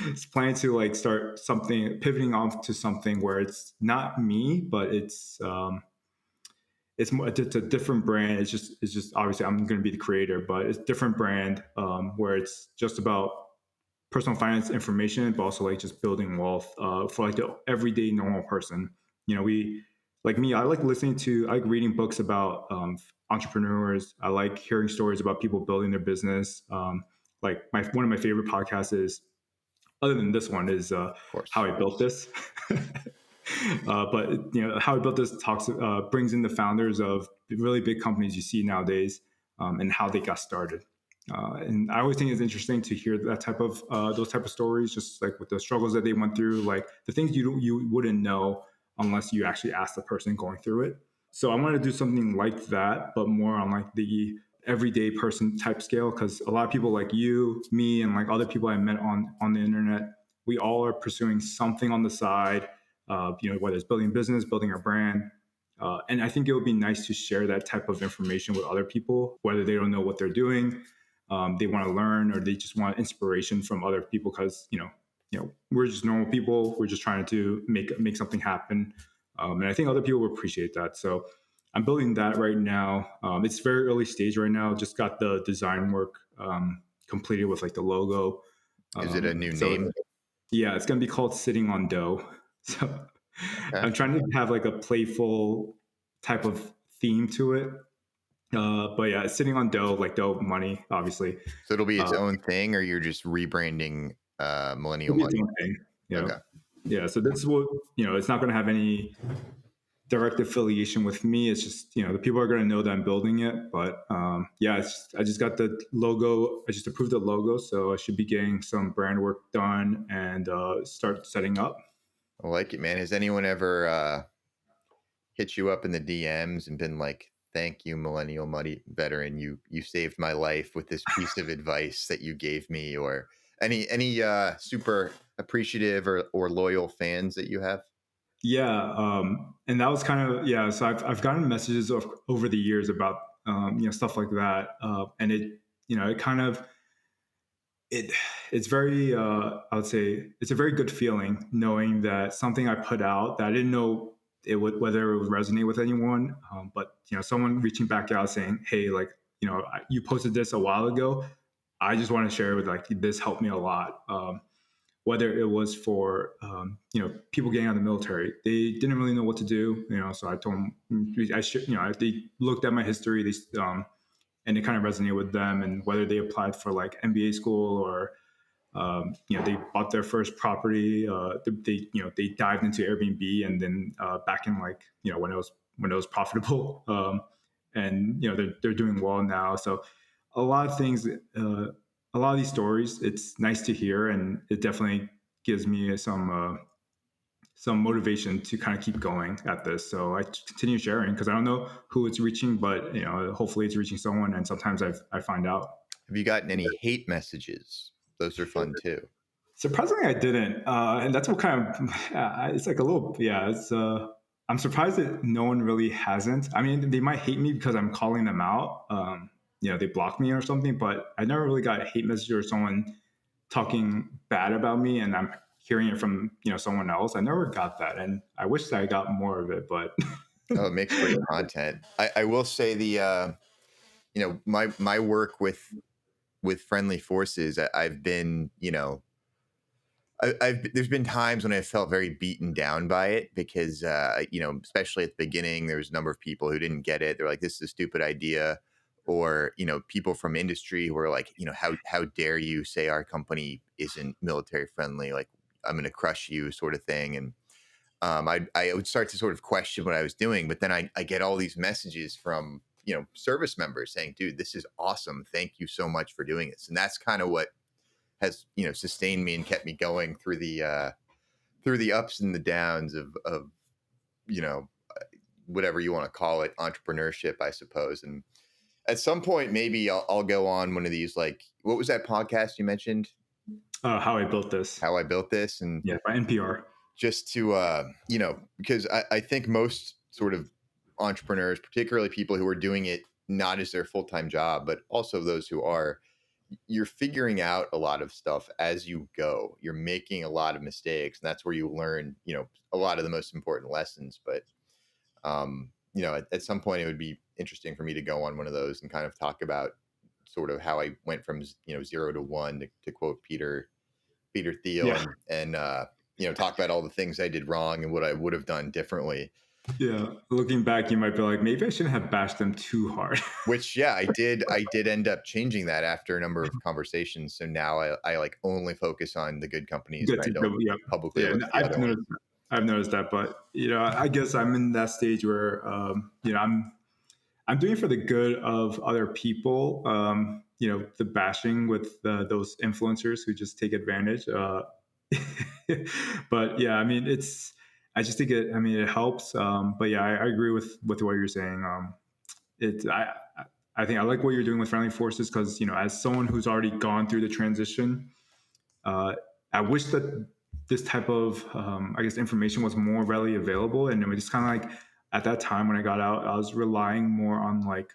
It's planning to like start something pivoting off to something where it's not me but it's more it's a different brand. It's just obviously I'm going to be the creator, but it's a different brand where it's just about personal finance information but also like just building wealth for like the everyday normal person. We like me, I like reading books about entrepreneurs. I like hearing stories about people building their business. Like one of my favorite podcasts is, other than this one, is
Of course.
How I Built This. But How I Built This talks brings in the founders of really big companies you see nowadays, and how they got started. And I always think it's interesting to hear that type of those type of stories, just like with the struggles that they went through, like the things you wouldn't know unless you actually ask the person going through it. So I want to do something like that, but more on like the everyday person type scale, because a lot of people like you, me, and like other people I met on the internet, we all are pursuing something on the side, whether it's building a business, building our brand. And I think it would be nice to share that type of information with other people, whether they don't know what they're doing, they want to learn, or they just want inspiration from other people, because we're just normal people. We're just trying to make something happen, and I think other people will appreciate that. So I'm building that right now. It's very early stage right now. Just got the design work completed with like the logo.
Is it a new
So
name?
yeah, it's gonna be called Sitting on Dough. So
Okay.
I'm trying to have like a playful type of theme to it. But yeah, it's sitting on dough, like dough money, obviously.
So it'll be its
Uh,
own thing, or you're just rebranding
it'll
Millennial
be its
Money?
own thing.
Okay.
Yeah. So that's what it's not going to have any direct affiliation with me. It's just the people are going to know that I'm building it. But yeah, I just got the logo. I just approved the logo, so I should be getting some brand work done and start setting up.
I like it, man. Has anyone ever hit you up in the DMs and been like, "Thank you, Millennial Money Veteran. You saved my life with this piece of advice that you gave me," or any super appreciative or loyal fans that you have?
Yeah, and that was kind of yeah. So I've gotten messages over the years about stuff like that, and it kind of it it's very I would say it's a very good feeling knowing that something I put out that I didn't know it would whether it would resonate with anyone, but someone reaching back out saying, hey, like you posted this a while ago. I just want to share with like this helped me a lot. Whether it was for people getting out of the military, they didn't really know what to do. So I told them I should. They looked at my history, and it kind of resonated with them. And whether they applied for like MBA school or they bought their first property, they dived into Airbnb, and then back in like when it was profitable, and they're doing well now. So a lot of things. A lot of these stories, it's nice to hear, and it definitely gives me some motivation to kind of keep going at this. So I continue sharing because I don't know who it's reaching, but hopefully it's reaching someone. And sometimes I find out.
Have you gotten any hate messages? Those are fun too.
Surprisingly, I didn't, and that's what kind of it's like a little yeah. It's I'm surprised that no one really hasn't. I mean, they might hate me because I'm calling them out. They block me or something, but I never really got a hate message or someone talking bad about me, and I'm hearing it from someone else. I never got that, and I wish that I got more of it. But
Oh, it makes great content. I will say my work with Friendly Forces, I've been, I've there's been times when I felt very beaten down by it because, especially at the beginning, there was a number of people who didn't get it. They're like, "This is a stupid idea," or people from industry who are like, how dare you say our company isn't military friendly? Like, I'm going to crush you, sort of thing. And I would start to sort of question what I was doing, but then I get all these messages from service members saying, "Dude, this is awesome. Thank you so much for doing this." And that's kind of what has sustained me and kept me going through the ups and the downs of you know whatever you want to call it, entrepreneurship, I suppose. And at some point, maybe I'll go on one of these, like, what was that podcast you mentioned?
how I built this,
How I Built This, and
yeah, by NPR.
just to because I think most sort of entrepreneurs, particularly people who are doing it not as their full-time job, but also those who are, you're figuring out a lot of stuff as you go. You're making a lot of mistakes, and that's where you learn a lot of the most important lessons. But at some point it would be interesting for me to go on one of those and kind of talk about sort of how I went from 0 to 1, to quote Peter Thiel,
Yeah,
and talk about all the things I did wrong and what I would have done differently.
yeah. Looking back, you might be like, maybe I shouldn't have bashed them too hard.
Which, yeah, I did end up changing that after a number of conversations. So now I like only focus on the good companies,
Good
and I
to
don't
go. Yeah,
publicly
yeah.
look
And
at the other ones.
I've noticed that, but I guess I'm in that stage where I'm doing it for the good of other people. The bashing with those influencers who just take advantage. But yeah, I mean, I just think it. I mean, it helps. But yeah, I agree with what you're saying. It. I think I like what you're doing with Friendly Forces because as someone who's already gone through the transition, uh, I wish that this type of I guess information was more readily available, and it was just kind of like at that time when I got out, I was relying more on like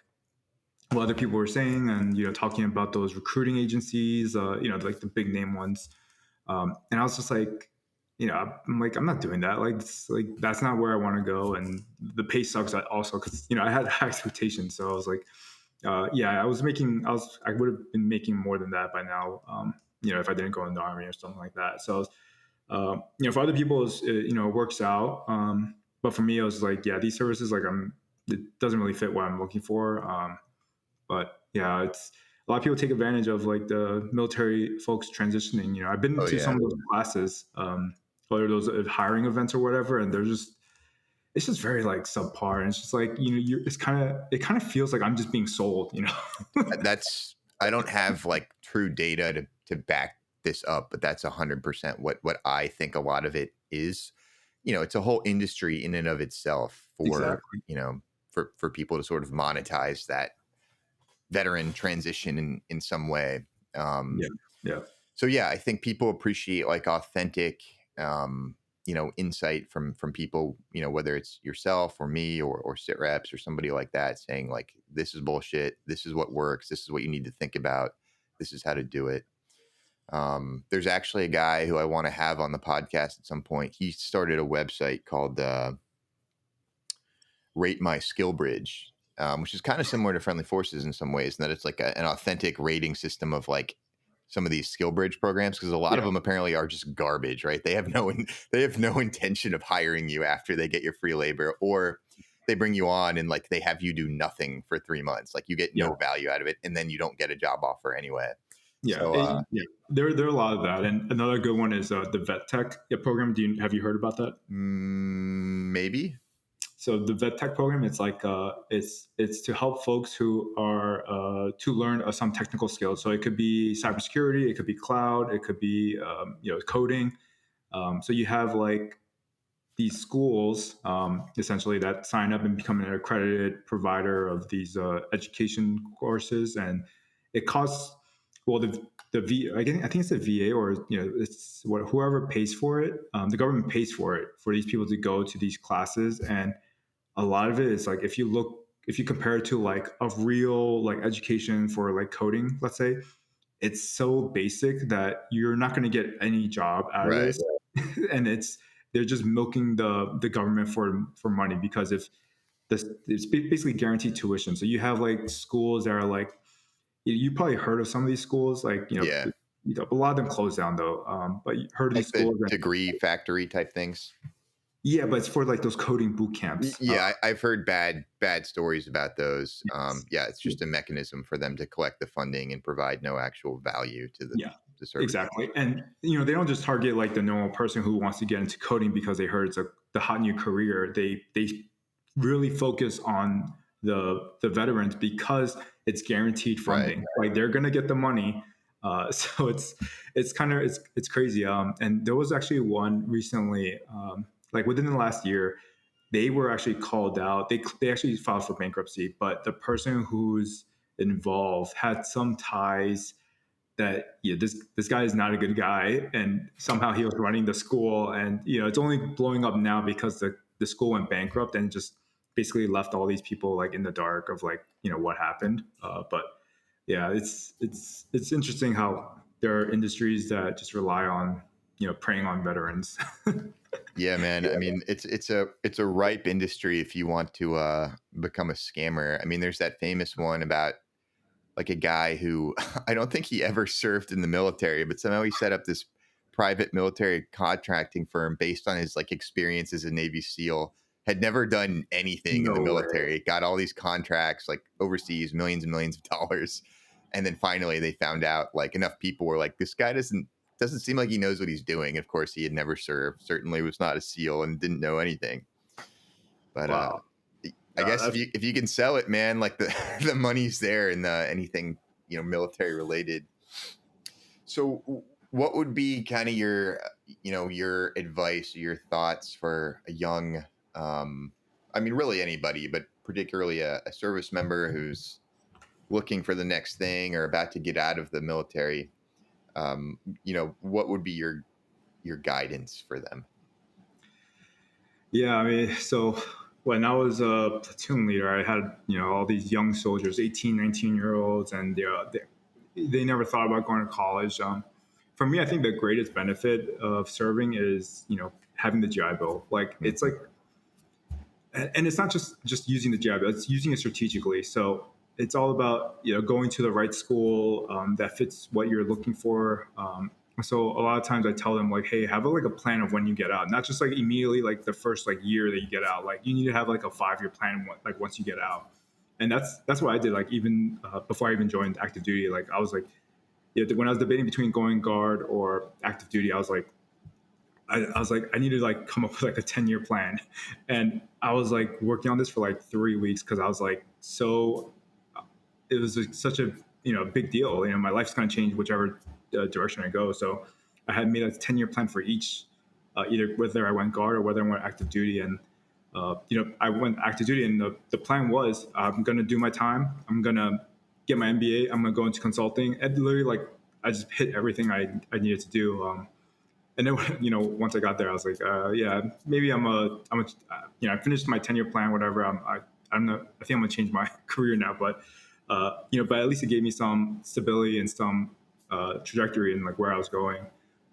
what other people were saying, and talking about those recruiting agencies, like the big name ones, and I was just like, I'm like, I'm not doing that. Like that's not where I want to go, and the pay sucks also because I had high expectations, so I was like, yeah, I would have been making more than that by now, if I didn't go in the army or something like that. So, for other people, it works out, but for me, it was like, yeah, these services, like it doesn't really fit what I'm looking for. But yeah, it's a lot of people take advantage of like the military folks transitioning. I've been
Oh
to some
yeah.
of those classes, whether those hiring events or whatever, and it's just very like subpar, and it's just like it kind of feels like I'm just being sold.
That's I don't have like true data to back this up, but that's 100% what I think a lot of it is. It's a whole industry in and of itself for
Exactly.
for people to sort of monetize that veteran transition in some way.
Yeah. Yeah.
So yeah, I think people appreciate like authentic, insight from people, whether it's yourself or me or sit reps or somebody like that, saying like, this is bullshit, this is what works, this is what you need to think about, this is how to do it. There's actually a guy who I want to have on the podcast at some point. He started a website called Rate My Skill Bridge, which is kind of similar to Friendly Forces in some ways, in that it's like an authentic rating system of like some of these skill bridge programs, because a lot of them apparently are just garbage, right? They have no intention of hiring you after they get your free labor, or they bring you on and like they have you do nothing for 3 months, like you get no value out of it, and then you don't get a job offer anyway. So
there are a lot of that, and another good one is the Vet Tech program. Have you heard about that?
Maybe.
So the Vet Tech program, it's like it's to help folks who are to learn some technical skills. So it could be cybersecurity, it could be cloud, it could be coding. So you have like these schools essentially that sign up and become an accredited provider of these education courses, and it costs I think it's the VA, or it's whoever pays for it. The government pays for it for these people to go to these classes, and a lot of it is like if you compare it to like a real like education for like coding, let's say, it's so basic that you're not going to get any job out of this, and they're just milking the government for money, because if this it's basically guaranteed tuition. So you have like schools that are like, you probably heard of some of these schools, like a lot of them closed down though. But you heard of
like
these schools,
the degree factory type things.
Yeah, but it's for like those coding boot camps.
Yeah, I've heard bad stories about those. Yeah, it's just a mechanism for them to collect the funding and provide no actual value to the service.
Exactly. And they don't just target like the normal person who wants to get into coding because they heard it's the hot new career. They really focus on the veterans because it's guaranteed funding. Like they're gonna get the money. So it's kind of it's crazy. And there was actually one recently. Like within the last year, they were actually called out. They actually filed for bankruptcy, but the person who's involved had some ties that this guy is not a good guy, and somehow he was running the school, and it's only blowing up now because the school went bankrupt and just basically left all these people like in the dark of like what happened. But yeah, it's interesting how there are industries that just rely on preying on veterans.
Yeah, man. I mean, it's a ripe industry if you want to become a scammer. I mean, there's that famous one about like a guy who I don't think he ever served in the military, but somehow he set up this private military contracting firm based on his like experience as a Navy SEAL. Had never done anything in the military, got all these contracts like overseas, millions and millions of dollars. And then finally they found out, like, enough people were like, this guy doesn't seem like he knows what he's doing. Of course, he had never served, certainly was not a SEAL, and didn't know anything. But
wow.
I guess if you can sell it, man, like the money's there in anything military related. So what would be kind of your advice, your thoughts for a young, I mean, really anybody, but particularly a service member who's looking for the next thing or about to get out of the military? What would be your guidance for them?
Yeah, I mean, so when I was a platoon leader, I had all these young soldiers, 18, 19-year-olds, and they never thought about going to college. For me, I think the greatest benefit of serving is having the GI Bill. Like it's like, and it's not just using the GI Bill; it's using it strategically. So it's all about going to the right school that fits what you're looking for. So a lot of times I tell them like, hey, have a plan of when you get out, not just like immediately like the first like year that you get out. Like you need to have like a 5-year plan like once you get out. And that's what I did. Like even before I even joined active duty, like I was like, when I was debating between going guard or active duty, I was like, I need to like come up with like a 10-year plan. And I was like working on this for like 3 weeks because I was like, it was like such a big deal. My life's going to change whichever direction I go. So I had made a 10-year plan for each, either whether I went guard or whether I went active duty. And I went active duty, and the plan was I'm going to do my time. I'm going to get my MBA. I'm going to go into consulting. And literally, like I just hit everything I needed to do. And then, once I got there, I was like, yeah, maybe I finished my 10-year plan, whatever. I'm not, I think I'm gonna change my career now, but at least it gave me some stability and some trajectory in like where I was going.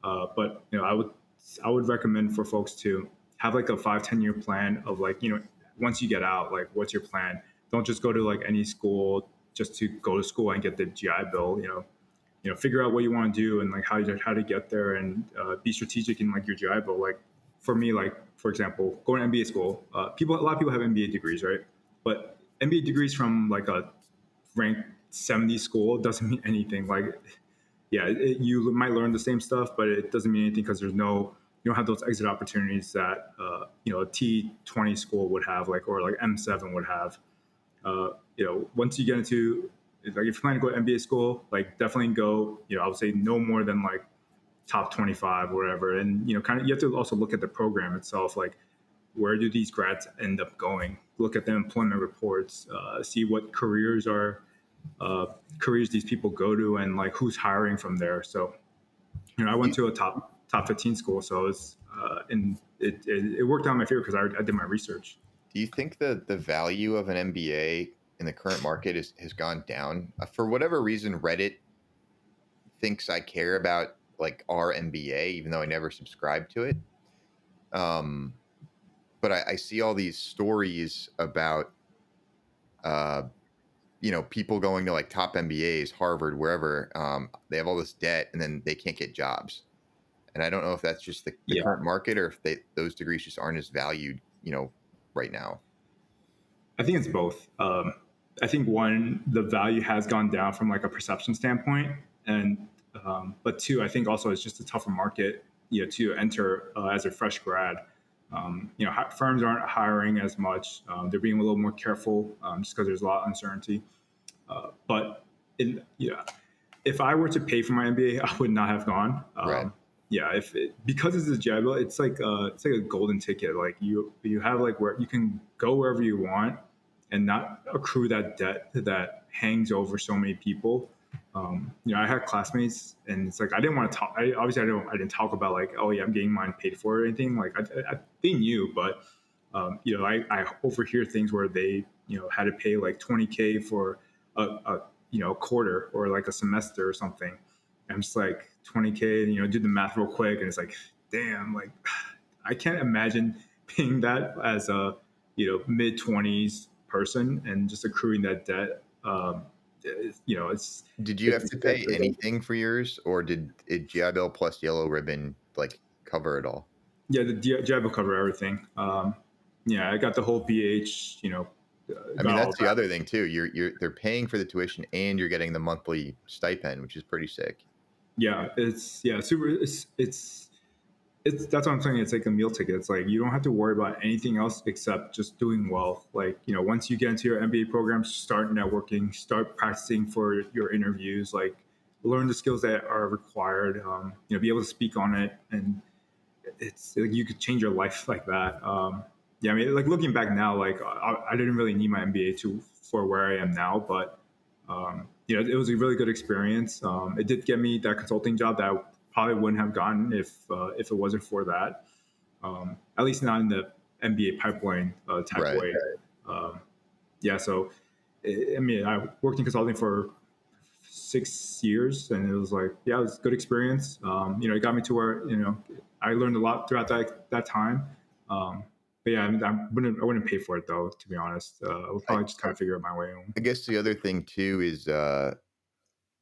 But I would recommend for folks to have like a 5-10 year plan of like, once you get out, like what's your plan? Don't just go to like any school just to go to school and get the GI Bill. Figure out what you want to do and like how to get there, and be strategic in like your GI Bill. Like for me, like for example, going to MBA school, a lot of people have MBA degrees, right? But MBA degrees from like a ranked 70 school doesn't mean anything. Like, yeah, you might learn the same stuff, but it doesn't mean anything because you don't have those exit opportunities that a T20 school would have, like, or like M7 would have. Once you get into, like, if you're planning to go to MBA school, like definitely go. I would say no more than like top 25 or whatever, and kind of you have to also look at the program itself, like where do these grads end up going? Look at the employment reports, see what careers these people go to, and like who's hiring from there. So, I went to a top 15 school, so and it worked out in my favor because I did my research.
Do you think the value of an MBA in the current market has gone down? For whatever reason, Reddit thinks I care about like our MBA, even though I never subscribed to it. But I see all these stories about people going to like top MBAs, Harvard, wherever. They have all this debt and then they can't get jobs. And I don't know if that's just the
Yeah,
current market or if those degrees just aren't as valued, right now.
I think it's both. I think one, the value has gone down from like a perception standpoint, and but two, I think also it's just a tougher market, to enter as a fresh grad. Firms aren't hiring as much. They're being a little more careful, just because there's a lot of uncertainty. But if I were to pay for my MBA, I would not have gone.
Right.
Yeah, because it's a JIBA, it's like a golden ticket. Like you have like where you can go wherever you want and not accrue that debt that hangs over so many people. I had classmates, and it's like I didn't want to talk. I didn't talk about like, oh yeah, I'm getting mine paid for or anything. Like they knew, but I overhear things where they had to pay like 20K for a quarter or like a semester or something. I'm just like 20K, do the math real quick, and it's like, damn, like I can't imagine paying that as a mid-20s person and just accruing that debt. It's
Did you have
it's
to pay anything for yours, or did GI Bill plus Yellow Ribbon like cover it all?
yeah, the JAB will cover everything. Yeah, I got the whole BH,
I mean,
got all
that's the
that.
other thing too. They're paying for the tuition and you're getting the monthly stipend, which is pretty sick.
Yeah, super. It's that's what I'm saying. It's like a meal ticket. It's like you don't have to worry about anything else except just doing well. Like once you get into your MBA program, start networking, start practicing for your interviews. Like learn the skills that are required. Be able to speak on it, and it's like you could change your life like that. Yeah, I mean, like looking back now, like I didn't really need my MBA for where I am now, but it was a really good experience. It did get me that consulting job that I probably wouldn't have gotten if it wasn't for that. At least not in the MBA pipeline type
Right.
way. Yeah, so I mean, I worked in consulting for 6 years, and it was like, yeah, it was a good experience. It got me to where I learned a lot throughout that time. But yeah, I wouldn't pay for it though, to be honest. I would
I,
probably just kind of figure it my way home.
I guess the other thing too is,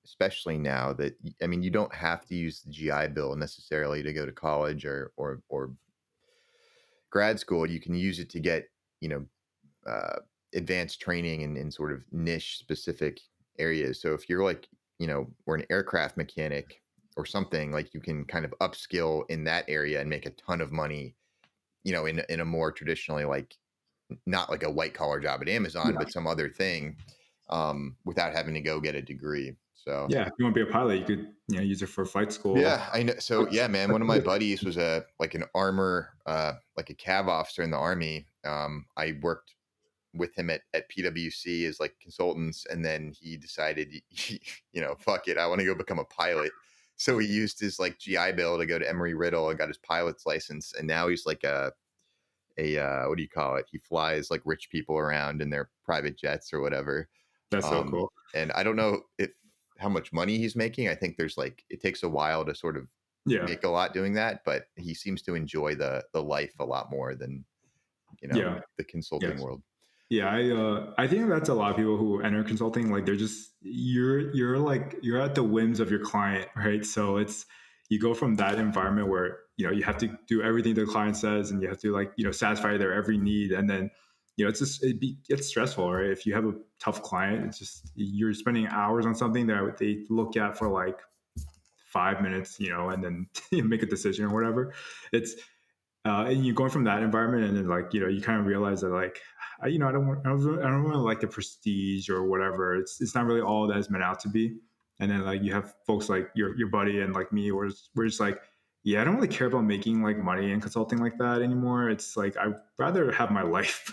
especially now that I mean, you don't have to use the GI Bill necessarily to go to college or grad school. You can use it to get you know uh, advanced training in sort of niche specific areas. So if you're like or an aircraft mechanic or something, like you can kind of upskill in that area and make a ton of money. In a more traditionally like not like a white collar job at Amazon,
Yeah,
but some other thing, without having to go get a degree. So
yeah. If you want to be a pilot, you could use it for flight school.
yeah, I know. So yeah, man, one of my buddies was an armor, like a cav officer in the army. I worked with him at PwC as like consultants, and then he decided, fuck it, I want to go become a pilot. So he used his like GI Bill to go to Embry-Riddle and got his pilot's license, and now he's like a what do you call it? He flies like rich people around in their private jets or whatever.
That's so cool.
And I don't know if how much money he's making. I think there's like it takes a while to sort of
Yeah.
make a lot doing that, but he seems to enjoy the life a lot more than
Yeah.
the consulting
Yes.
world.
Yeah, I think that's a lot of people who enter consulting. Like they're just you're like you're at the whims of your client, right? So it's you go from that environment where you have to do everything the client says, and you have to like satisfy their every need, and then it's just it's stressful, right? If you have a tough client, it's just you're spending hours on something that they look at for like 5 minutes, and then make a decision or whatever. It's and you're going from that environment, and then like you kind of realize that like I don't really like the prestige or whatever. It's not really all that it's meant out to be. And then like you have folks like your buddy and like me, where we're just like, yeah, I don't really care about making like money and consulting like that anymore. It's like I'd rather have my life.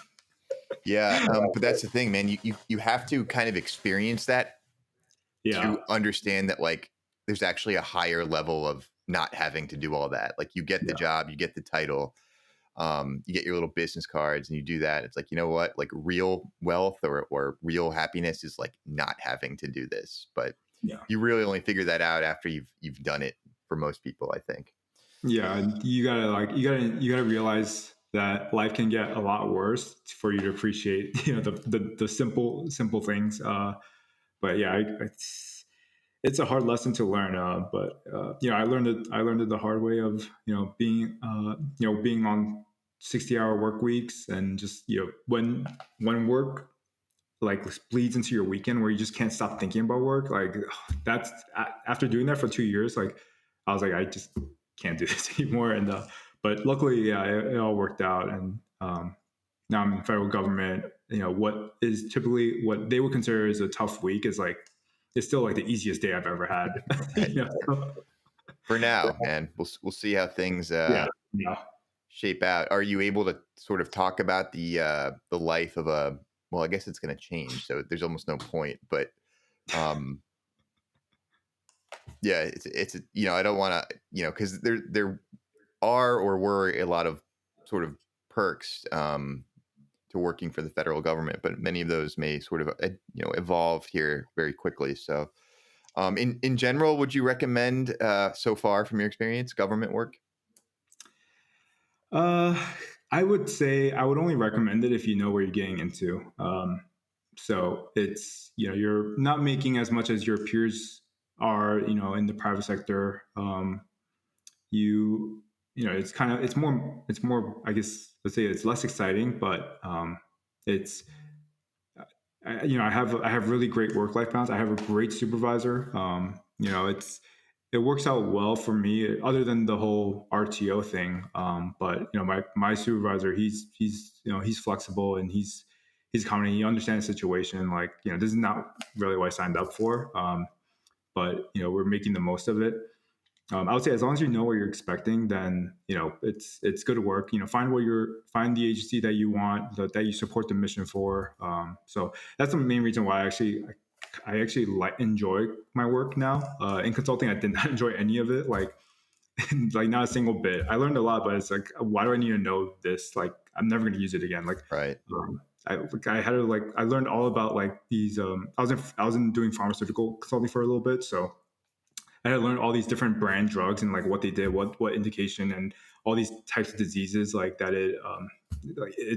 Yeah, but that's the thing, man. You have to kind of experience that
Yeah,
to understand that like there's actually a higher level of not having to do all that. Like you get the
yeah,
job, you get the title, you get your little business cards, and you do that. It's like, you know what? Like real wealth or real happiness is like not having to do this. But
yeah,
you really only figure that out after you've done it for most people, I think.
yeah. And you gotta realize that life can get a lot worse for you to appreciate the simple things. But yeah, it's a hard lesson to learn. But I learned it the hard way of being on 60-hour work weeks, and just when work like bleeds into your weekend where you just can't stop thinking about work. Like that's after doing that for 2 years, like I was like, I just can't do this anymore. And but luckily, yeah, it all worked out. And now I'm in the federal government. What is typically what they would consider as a tough week is like it's still like the easiest day I've ever had.
Right. For now, man, we'll see how things
Yeah, yeah.
shape out. Are you able to sort of talk about the life of a? Well, I guess it's going to change, so there's almost no point. But um, yeah, it's I don't want to because there are or were a lot of sort of perks to working for the federal government, but many of those may sort of evolve here very quickly. So, in general, would you recommend so far from your experience government work?
Uh, I would say I would only recommend it if you know where you're getting into. So it's you're not making as much as your peers are in the private sector. You it's kind of it's more I guess let's say it's less exciting, but it's I have really great work life balance. I have a great supervisor. It works out well for me, other than the whole RTO thing. But my supervisor, he's flexible, and he's accommodating. He understands the situation. Like this is not really what I signed up for. But we're making the most of it. I would say as long as you know what you're expecting, then it's good work. Find the agency that you want, that you support the mission for. So that's the main reason why I actually enjoy my work now. In consulting, I did not enjoy any of it. Like like not a single bit. I learned a lot, but it's like, why do I need to know this? Like I'm never going to use it again. Like
Right.
I had to I learned all about like these. I was in doing pharmaceutical consulting for a little bit, so I had learned all these different brand drugs and like what they did, what indication, and all these types of diseases like that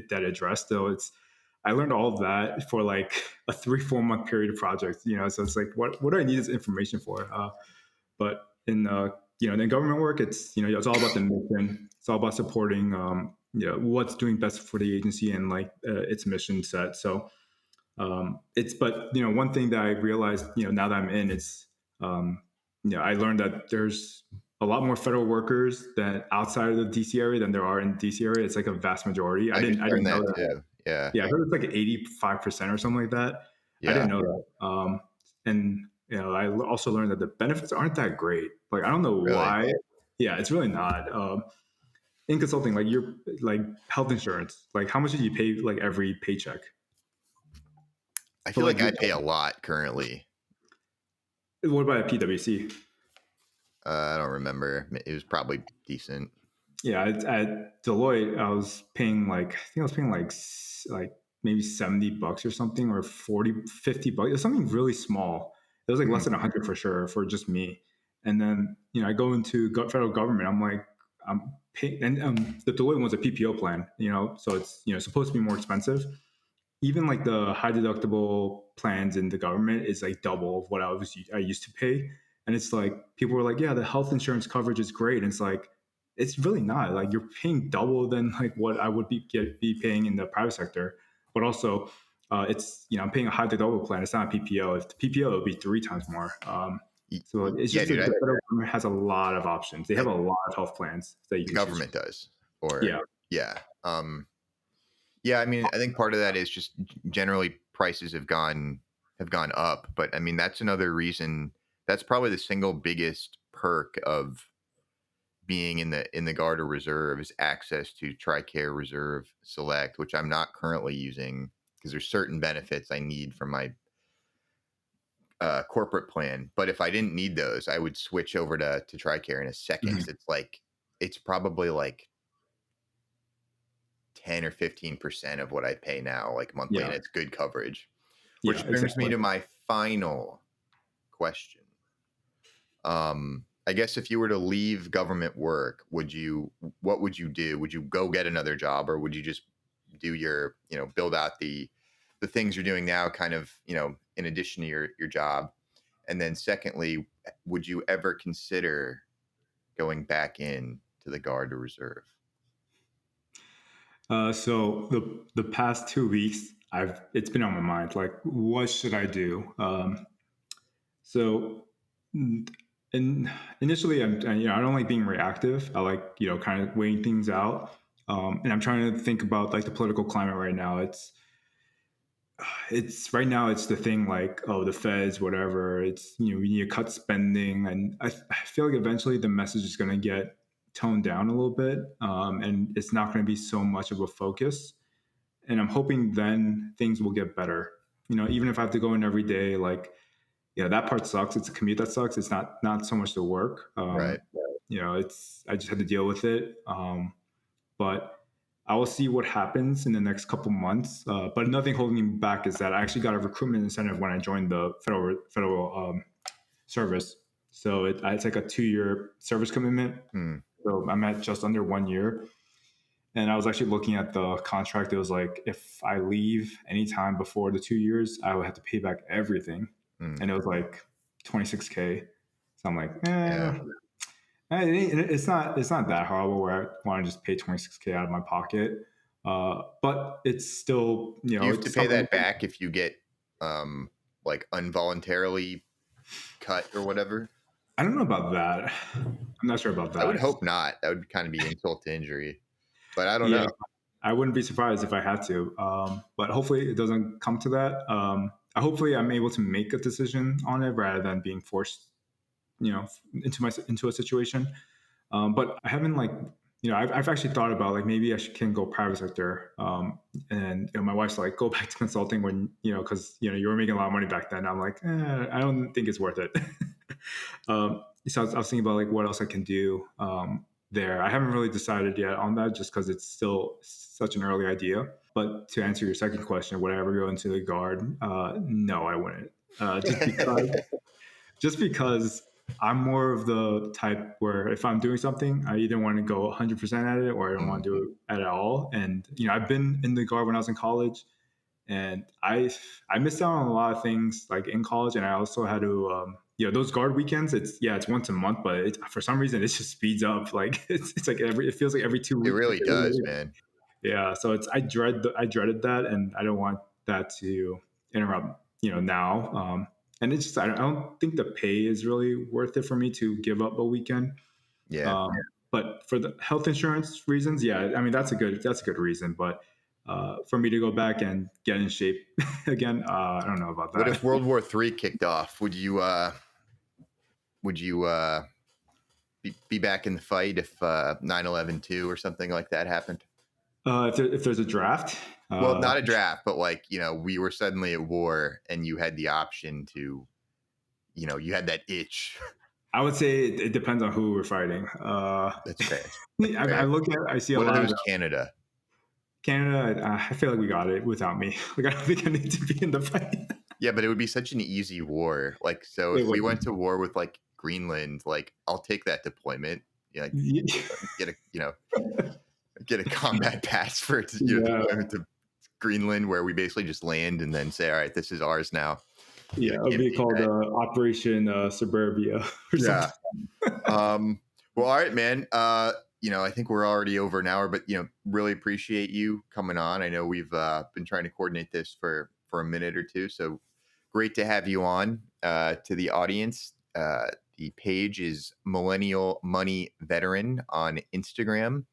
that addressed. So I learned all of that for like a 3-4 month period of projects. So it's like what do I need this information for? But in government work, it's all about the mission. It's all about supporting what's doing best for the agency and like its mission set. So but one thing that I realized now that I'm in is I learned that there's a lot more federal workers than outside of the DC area than there are in the DC area. It's like a vast majority. I
I
didn't I
learned
didn't know
that
that.
too. Yeah.
Yeah, I heard it's like 85% or something like that. I
Yeah.
didn't know that. And I also learned that the benefits aren't that great. Like I don't know
Really.
why. Yeah, it's really not. In consulting, like you're like health insurance, like how much did you pay like every paycheck?
I
For
feel
like
like
your
I pay a lot currently.
what about a PwC?
I don't remember. It was probably decent.
Yeah, at Deloitte, I was paying like, I think I was paying like maybe $70 or something, or 40, $50. It was something really small. It was like less
Mhm.
than 100 for sure for just me. And then, I go into federal government. I'm like, I'm paying, and the Deloitte one's a PPO plan, so it's, supposed to be more expensive. Even like the high deductible plans in the government is like double of what I used to pay. And it's like people were like, yeah, the health insurance coverage is great. And it's like, it's really not. Like you're paying double than like what I would be paying in the private sector. But also, it's, I'm paying a high deductible plan. It's not a PPO. If the PPO, it would be 3 times more. So it's
Yeah,
just that
dude.
the federal government has a lot of options. They have
The,
a lot of health plans that you
the
can choose
government
from.
does, or
Yeah.
yeah. Yeah, I mean, I think part of that is just generally prices have gone up, but I mean that's another reason. That's probably the single biggest perk of being in the Guard or Reserve is access to TRICARE Reserve Select, which I'm not currently using because there's certain benefits I need from my corporate plan. But if I didn't need those, I would switch over to TRICARE in a second
Mhm.
because it's probably like 10 or 15% of what I pay now, like monthly, and
Yeah.
it's good coverage.
Yeah,
Which brings me
exactly.
to my final question. I guess if you were to leave government work, what would you do? Would you go get another job, or would you just do build out the things you're doing now, kind of, in addition to your job? And then secondly, would you ever consider going back in to the Guard or Reserve?
So the past 2 weeks, it's been on my mind. Like, what should I do? So, and initially, I don't like being reactive. I like kind of weighing things out. And I'm trying to think about like the political climate right now. It's right now. It's the thing like, oh, the Feds, whatever. It's we need to cut spending, and I feel like eventually the message is going to get toned down a little bit, and it's not going to be so much of a focus. And I'm hoping then things will get better. Even if I have to go in every day, like that part sucks. It's a commute that sucks. It's not so much the work.
Right.
It's I just had to deal with it. But I will see what happens in the next couple months. But nothing holding me back is that I actually got a recruitment incentive when I joined the federal service. So it's like a 2-year service commitment.
Hmm.
So I'm at just under 1 year. And I was actually looking at the contract. It was like, if I leave anytime before the 2 years, I would have to pay back everything.
Hmm.
And it was like 26K. So I'm like,
Yeah.
it's not that horrible where I want to just pay 26K out of my pocket. But it's still,
Do you have to
it's
pay
something.
that back if you get um involuntarily cut or whatever?
I don't know about that. I'm not sure about
I would
that.
hope not. That would kind of be insult to injury, but I don't
Yeah,
know.
I wouldn't be surprised if I had to. But hopefully it doesn't come to that. Hopefully I'm able to make a decision on it rather than being forced, into a situation. But I haven't like, I've actually thought about like maybe can go private sector. And my wife's like, go back to consulting when because you were making a lot of money back then. I'm like, I don't think it's worth it. So I was thinking about like what else I can do there. I haven't really decided yet on that, just because it's still such an early idea. But to answer your second question, would I ever go into the Guard? No, I wouldn't. Just because I'm more of the type where if I'm doing something, I either want to go 100% at it or I don't want to
Mhm.
do it at all. And I've been in the Guard when I was in college, and I missed out on a lot of things like in college, and I also had to those Guard weekends. It's once a month, but for some reason it just speeds up. Like it's like it feels like every two
It
weeks.
really does, man.
Yeah, so it's I dreaded that, and I don't want that to interrupt. Now, and it's just I don't think the pay is really worth it for me to give up a weekend.
Yeah.
Um, but for the health insurance reasons, yeah, I mean that's a good reason. But for me to go back and get in shape again, I don't know about
What
that.
if World War III kicked off? Would you be back in the fight if 9/11/2 or something like that happened?
If there's a draft,
Well, not a draft, but like, we were suddenly at war and you had the option to, you had that itch.
I would say it depends on who we're fighting.
That's fair. That's
I
fair.
look at, I see a
What if
lot
it
of
was Canada?
Canada. I feel like we got it without me. Like, I don't think I need to be in the fight.
Yeah, but it would be such an easy war. Like, so
It
if we
would.
went to war with like Greenland, like I'll take that deployment. Yeah, like, get a get a combat pass for
Yeah,
deployment to Greenland, where we basically just land and then say, all right, this is ours now. Get
yeah.
a
It would be
campaign
called
badge.
Operation Suburbia or something.
Yeah. Well, all right, man. I think we're already over an hour, but really appreciate you coming on. I know we've been trying to coordinate this for a minute or two, so great to have you on. To the audience, the page is Millennial Money Veteran on Instagram.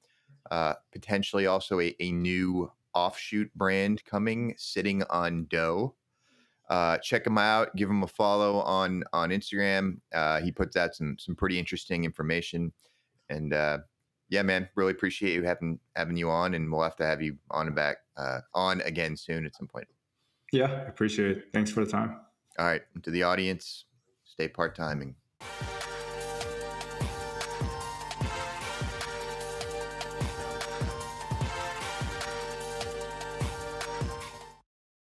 Potentially also a new offshoot brand coming, sitting on dough. Check him out. Give him a follow on Instagram. He puts out some pretty interesting information. And yeah, man, really appreciate you having you on, and we'll have to have you on and back on again soon at some point.
Yeah, I appreciate it. Thanks for the time.
All right, to the audience, stay part timing.